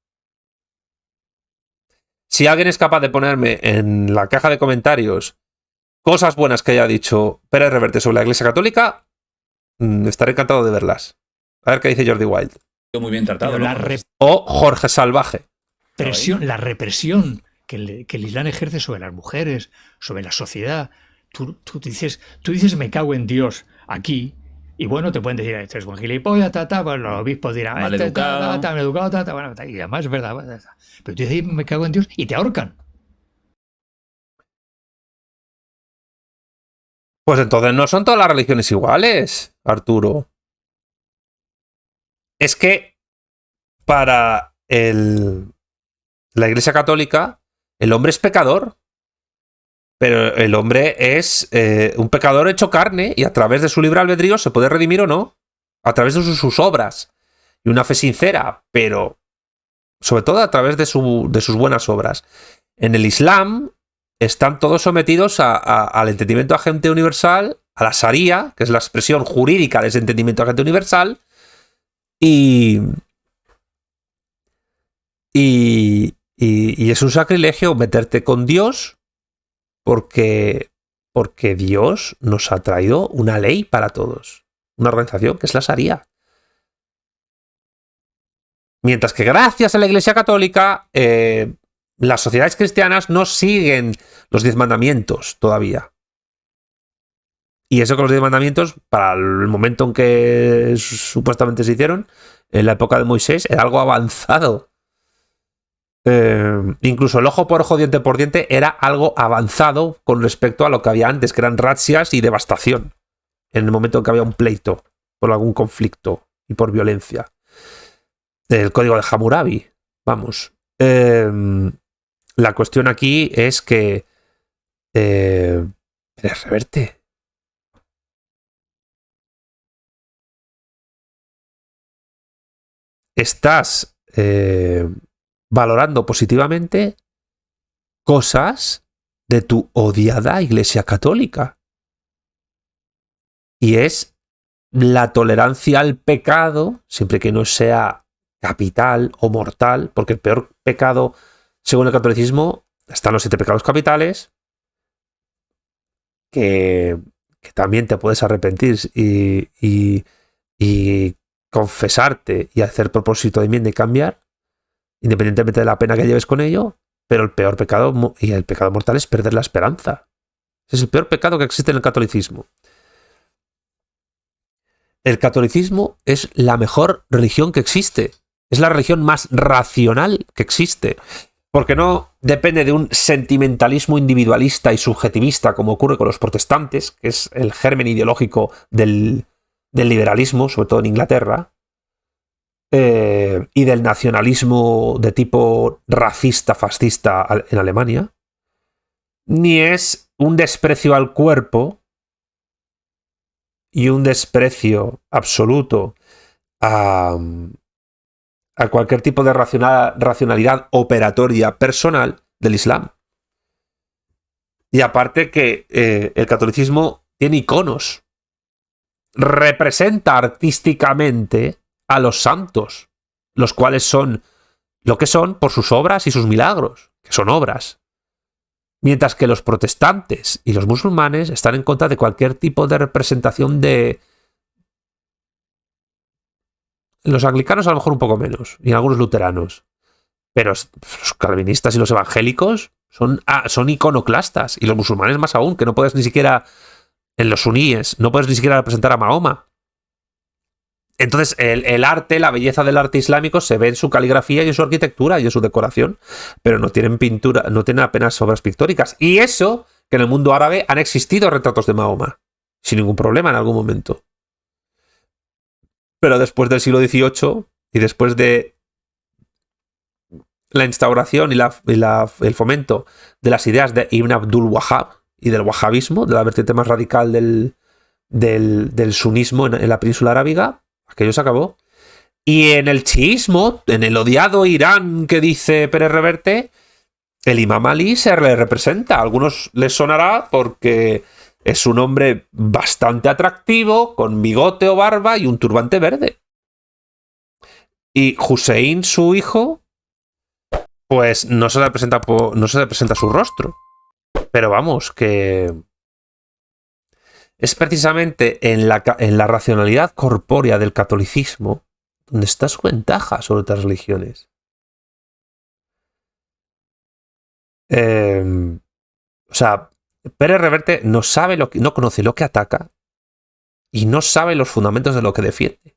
Si alguien es capaz de ponerme en la caja de comentarios cosas buenas que haya dicho Pérez Reverte sobre la Iglesia Católica, estaré encantado de verlas. A ver qué dice Jordi Wild. Muy bien tratado. Pero ¿no? O Jorge Salvaje. La represión que el Islam ejerce sobre las mujeres, sobre la sociedad. Tú dices me cago en Dios aquí, y bueno, te pueden decir, este es un gilipollas, bueno, los obispos dirán, Maleducado. maleducado, bueno, y además es verdad. Pero tú dices me cago en Dios y te ahorcan. Pues entonces no son todas las religiones iguales, Arturo. Es que para la Iglesia Católica, el hombre es pecador. Pero el hombre es un pecador hecho carne y a través de su libre albedrío se puede redimir o no. A través de sus obras. Y una fe sincera, pero sobre todo a través de sus buenas obras. En el Islam están todos sometidos al entendimiento agente universal, a la Sharia, que es la expresión jurídica de ese entendimiento agente universal, y es un sacrilegio meterte con Dios porque Dios nos ha traído una ley para todos, una organización que es la Sharia. Mientras que gracias a la Iglesia Católica, las sociedades cristianas no siguen los 10 mandamientos todavía. Y eso con los 10 mandamientos, para el momento en que supuestamente se hicieron, en la época de Moisés, era algo avanzado. Incluso el ojo por ojo, diente por diente, era algo avanzado con respecto a lo que había antes, que eran razzias y devastación. En el momento en que había un pleito, por algún conflicto y por violencia. El código de Hammurabi, vamos. La cuestión aquí es que Reverte. Estás valorando positivamente cosas de tu odiada Iglesia Católica. Y es la tolerancia al pecado, siempre que no sea capital o mortal, porque el peor pecado, según el catolicismo, están los 7 pecados capitales, que también te puedes arrepentir y confesarte y hacer propósito de enmienda y cambiar, independientemente de la pena que lleves con ello, pero el peor pecado y el pecado mortal es perder la esperanza. Ese es el peor pecado que existe en el catolicismo. El catolicismo es la mejor religión que existe. Es la religión más racional que existe. Porque no depende de un sentimentalismo individualista y subjetivista como ocurre con los protestantes, que es el germen ideológico del liberalismo, sobre todo en Inglaterra, y del nacionalismo de tipo racista, fascista en Alemania, ni es un desprecio al cuerpo y un desprecio absoluto a cualquier tipo de racionalidad operatoria personal del Islam. Y aparte que el catolicismo tiene iconos, representa artísticamente a los santos, los cuales son lo que son por sus obras y sus milagros, que son obras. Mientras que los protestantes y los musulmanes están en contra de cualquier tipo de representación de... Los anglicanos a lo mejor un poco menos, y algunos luteranos. Pero los calvinistas y los evangélicos son iconoclastas, y los musulmanes más aún, que no puedes ni siquiera... En los suníes, no puedes ni siquiera representar a Mahoma. Entonces, el arte, la belleza del arte islámico se ve en su caligrafía y en su arquitectura y en su decoración, pero no tienen pintura, no tienen apenas obras pictóricas. Y eso, que en el mundo árabe han existido retratos de Mahoma, sin ningún problema en algún momento. Pero después del siglo XVIII y después de la instauración y el fomento de las ideas de Ibn Abdul Wahhab y del wahabismo, de la vertiente más radical del sunismo en la península arábiga, aquello se acabó. Y en el chiismo, en el odiado Irán que dice Pérez Reverte, el Imam Ali se le representa. A algunos les sonará porque es un hombre bastante atractivo, con bigote o barba y un turbante verde. Y Hussein, su hijo, pues no se le representa su rostro. Pero vamos, que es precisamente en la racionalidad corpórea del catolicismo donde está su ventaja sobre otras religiones. O sea, Pérez Reverte no conoce lo que ataca y no sabe los fundamentos de lo que defiende.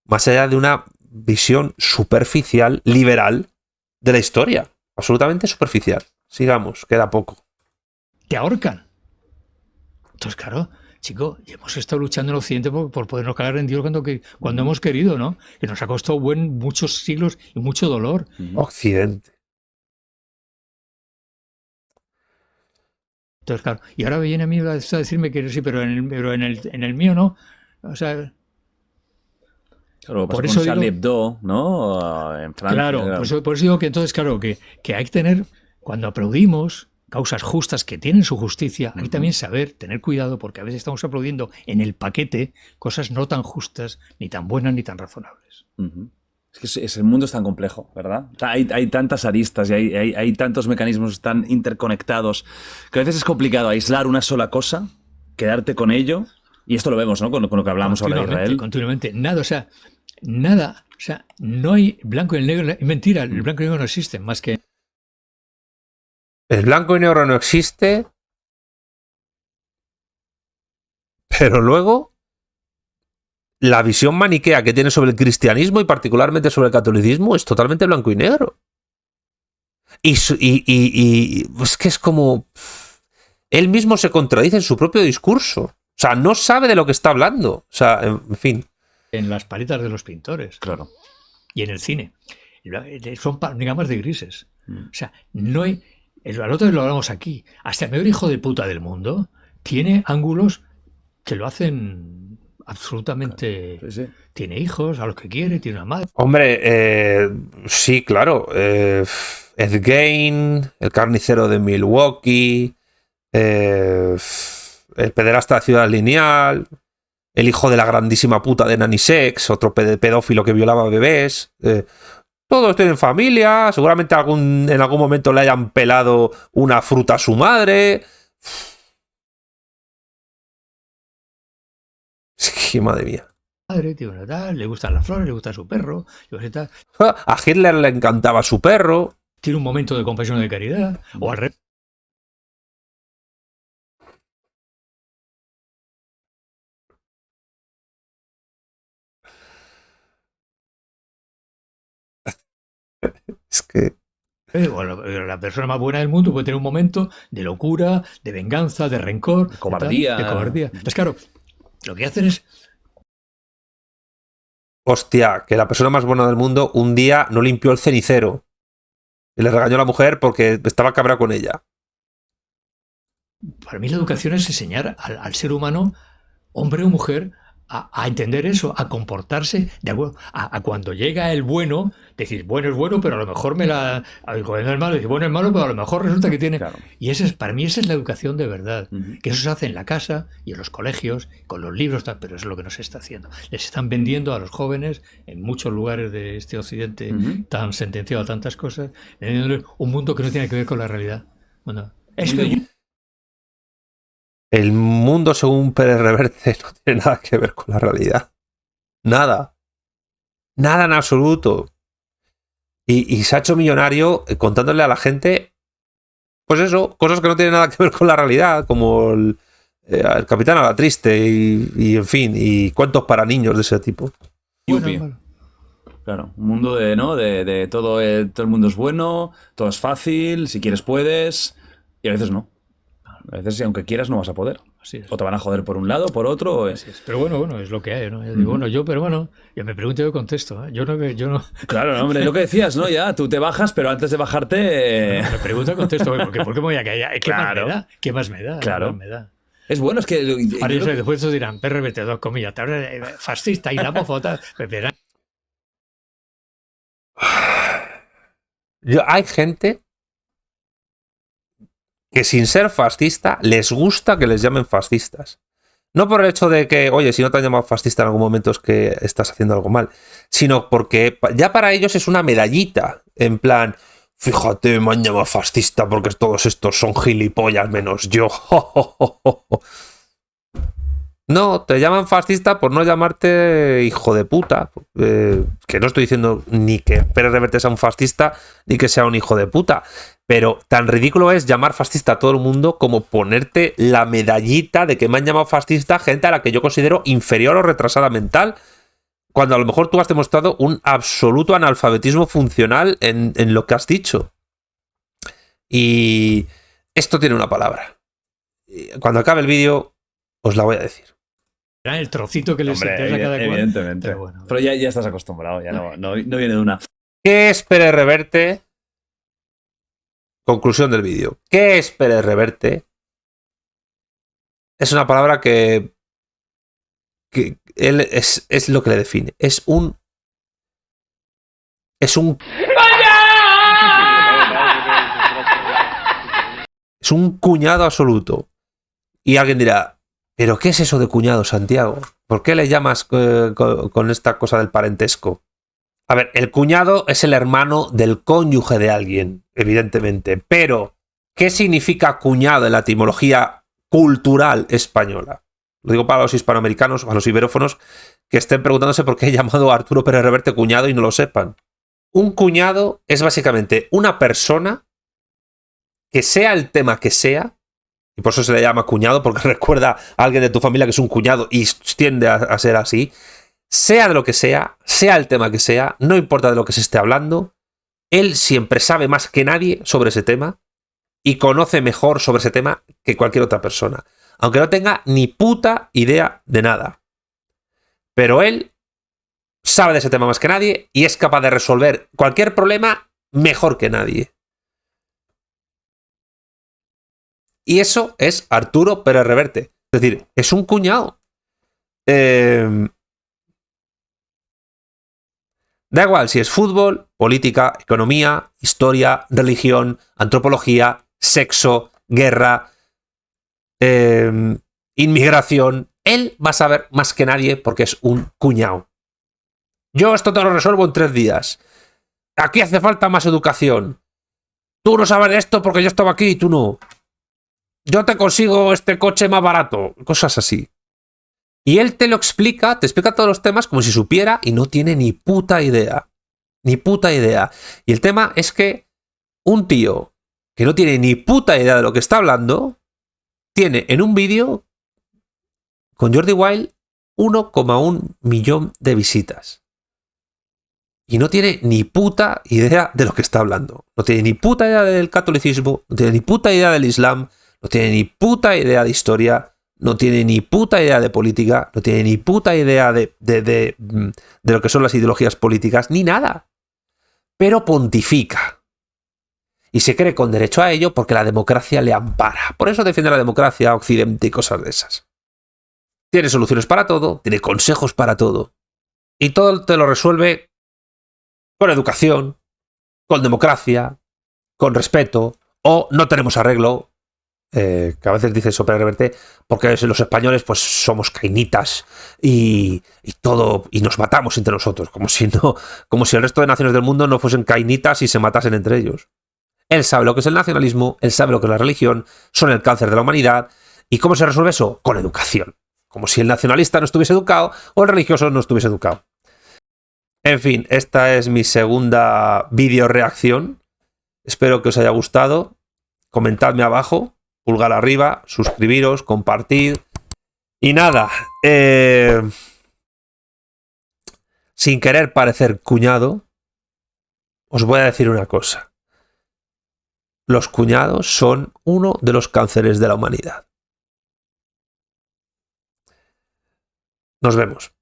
Más allá de una visión superficial, liberal, de la historia. Absolutamente superficial. Sigamos, queda poco. Te ahorcan. Entonces, claro, chico, hemos estado luchando en Occidente por podernos cagar en Dios cuando hemos querido, ¿no? Que nos ha costado muchos siglos y mucho dolor. Occidente. Entonces, claro, y ahora viene a mí a decirme que sí, pero en el mío no. O sea, Claro, por por eso eso Charlie digo- Hebdo, ¿no? En Francia. claro, por eso digo que entonces, claro, que hay que tener, cuando aplaudimos causas justas que tienen su justicia, hay que también saber tener cuidado, porque a veces estamos aplaudiendo en el paquete cosas no tan justas, ni tan buenas, ni tan razonables. Es que el mundo es tan complejo, ¿verdad? O sea, hay tantas aristas y hay tantos mecanismos tan interconectados que a veces es complicado aislar una sola cosa, quedarte con ello. Y esto lo vemos, ¿no? Con lo que hablamos ahora de Israel. Continuamente. Nada, o sea, no hay blanco y negro. Es mentira, el blanco y negro no existe, más que... El blanco y negro no existe, pero luego la visión maniquea que tiene sobre el cristianismo y particularmente sobre el catolicismo es totalmente blanco y negro. Y es que es como... Él mismo se contradice en su propio discurso. O sea, no sabe de lo que está hablando. O sea, en fin. En las paletas de los pintores. Claro. Y en el cine. Son gamas de grises. O sea, no hay... Al otro lo hablamos aquí. Hasta el mayor hijo de puta del mundo tiene ángulos que lo hacen absolutamente... Sí, sí. Tiene hijos, a los que quiere, tiene una madre. Hombre, sí, claro. Ed Gein, el carnicero de Milwaukee, el pederasta de Ciudad Lineal, el hijo de la grandísima puta de Nanny Sex, otro pedófilo que violaba bebés. Todos tienen familia, seguramente en algún momento le hayan pelado una fruta a su madre. Sí, madre mía. Tiene una tal, le gustan las flores, le gusta su perro, tal. A Hitler le encantaba su perro. Tiene un momento de compasión y de caridad, o al revés. Es que... Bueno, la persona más buena del mundo puede tener un momento de locura, de venganza, de rencor, De cobardía. de cobardía. Entonces, claro, lo que hacen es... Hostia, que la persona más buena del mundo un día no limpió el cenicero. Y le regañó a la mujer porque estaba cabra con ella. Para mí la educación es enseñar al ser humano, hombre o mujer, a entender eso, a comportarse de acuerdo, a cuando llega el bueno, decir, bueno es bueno, pero a lo mejor cuando es malo, decir, bueno es malo, pero a lo mejor resulta que tiene... Claro. Y para mí esa es la educación de verdad, que eso se hace en la casa y en los colegios, con los libros, pero eso es lo que no se está haciendo. Les están vendiendo a los jóvenes, en muchos lugares de este occidente tan sentenciado a tantas cosas, vendiéndoles un mundo que no tiene que ver con la realidad. Bueno, es que... El mundo, según Pérez Reverte, no tiene nada que ver con la realidad. Nada. Nada en absoluto. Y se ha hecho millonario contándole a la gente, pues eso, cosas que no tienen nada que ver con la realidad, como el Capitán a la Triste y en fin, y cuentos para niños de ese tipo. Bueno. Claro, un mundo de todo el mundo es bueno, todo es fácil, si quieres puedes, y a veces no. A veces, aunque quieras, no vas a poder. Así es. O te van a joder por un lado, por otro. Así es. Pero bueno, es lo que hay, ¿no? Yo digo, yo me pregunto, yo contesto. ¿Eh? Yo no. Claro, hombre, lo que decías, ¿no? Ya, tú te bajas, pero antes de bajarte. Me pregunto y contesto. ¿Por qué me voy a callar? ¿Qué más me da? ¿Qué más me da? Claro. ¿Qué más me da? Es bueno, es que. Ahora, después todos dirán, PRBT, dos comillas, fascista, islamófobo, Hay gente que sin ser fascista les gusta que les llamen fascistas. No por el hecho de que, oye, si no te han llamado fascista en algún momento es que estás haciendo algo mal, sino porque ya para ellos es una medallita, en plan, fíjate, me han llamado fascista porque todos estos son gilipollas menos yo. No, te llaman fascista por no llamarte hijo de puta. Que no estoy diciendo ni que Pérez Reverte sea un fascista ni que sea un hijo de puta. Pero tan ridículo es llamar fascista a todo el mundo como ponerte la medallita de que me han llamado fascista gente a la que yo considero inferior o retrasada mental. Cuando a lo mejor tú has demostrado un absoluto analfabetismo funcional en lo que has dicho. Y esto tiene una palabra. Cuando acabe el vídeo, os la voy a decir. Era el trocito que les Hombre, interesa a cada cual. evidentemente. Pero bueno. Pero ya estás acostumbrado, ya no viene de una. ¿Qué es Pérez Reverte? Conclusión del vídeo. ¿Qué es Pérez Reverte? Es una palabra que él es lo que le define. Es un cuñado absoluto. Y alguien dirá, ¿pero qué es eso de cuñado, Santiago? ¿Por qué le llamas con esta cosa del parentesco? A ver, el cuñado es el hermano del cónyuge de alguien, evidentemente. Pero, ¿qué significa cuñado en la etimología cultural española? Lo digo para los hispanoamericanos, para los iberófonos, que estén preguntándose por qué he llamado a Arturo Pérez Reverte cuñado y no lo sepan. Un cuñado es básicamente una persona que sea el tema que sea, y por eso se le llama cuñado, porque recuerda a alguien de tu familia que es un cuñado y tiende a ser así, sea de lo que sea el tema que sea, no importa de lo que se esté hablando, él siempre sabe más que nadie sobre ese tema y conoce mejor sobre ese tema que cualquier otra persona, aunque no tenga ni puta idea de nada. Pero él sabe de ese tema más que nadie y es capaz de resolver cualquier problema mejor que nadie. Y eso es Arturo Pérez Reverte. Es decir, es un cuñado. Da igual si es fútbol, política, economía, historia, religión, antropología, sexo, guerra, inmigración. Él va a saber más que nadie porque es un cuñado. Yo esto te lo resuelvo en 3 días. Aquí hace falta más educación. Tú no sabes esto porque yo estaba aquí y tú no. Yo te consigo este coche más barato. Cosas así. Y él te lo explica, te explica todos los temas como si supiera y no tiene ni puta idea. Ni puta idea. Y el tema es que un tío que no tiene ni puta idea de lo que está hablando, tiene en un vídeo con Jordi Wild 1,1 millón de visitas. Y no tiene ni puta idea de lo que está hablando. No tiene ni puta idea del catolicismo, no tiene ni puta idea del islam, no tiene ni puta idea de historia, no tiene ni puta idea de política, no tiene ni puta idea de lo que son las ideologías políticas, ni nada. Pero pontifica. Y se cree con derecho a ello porque la democracia le ampara. Por eso defiende la democracia, Occidente y cosas de esas. Tiene soluciones para todo, tiene consejos para todo. Y todo te lo resuelve con educación, con democracia, con respeto, o no tenemos arreglo, que a veces dice eso Pérez Reverte, porque los españoles pues somos cainitas y todo, y nos matamos entre nosotros, como si el resto de naciones del mundo no fuesen cainitas y se matasen entre ellos. Él sabe lo que es el nacionalismo, él sabe lo que es la religión, son el cáncer de la humanidad. ¿Y cómo se resuelve eso? Con educación. Como si el nacionalista no estuviese educado o el religioso no estuviese educado. En fin, esta es mi segunda video reacción. Espero que os haya gustado. Comentadme abajo, pulgar arriba, suscribiros, compartid. Y nada, sin querer parecer cuñado, os voy a decir una cosa. Los cuñados son uno de los cánceres de la humanidad. Nos vemos.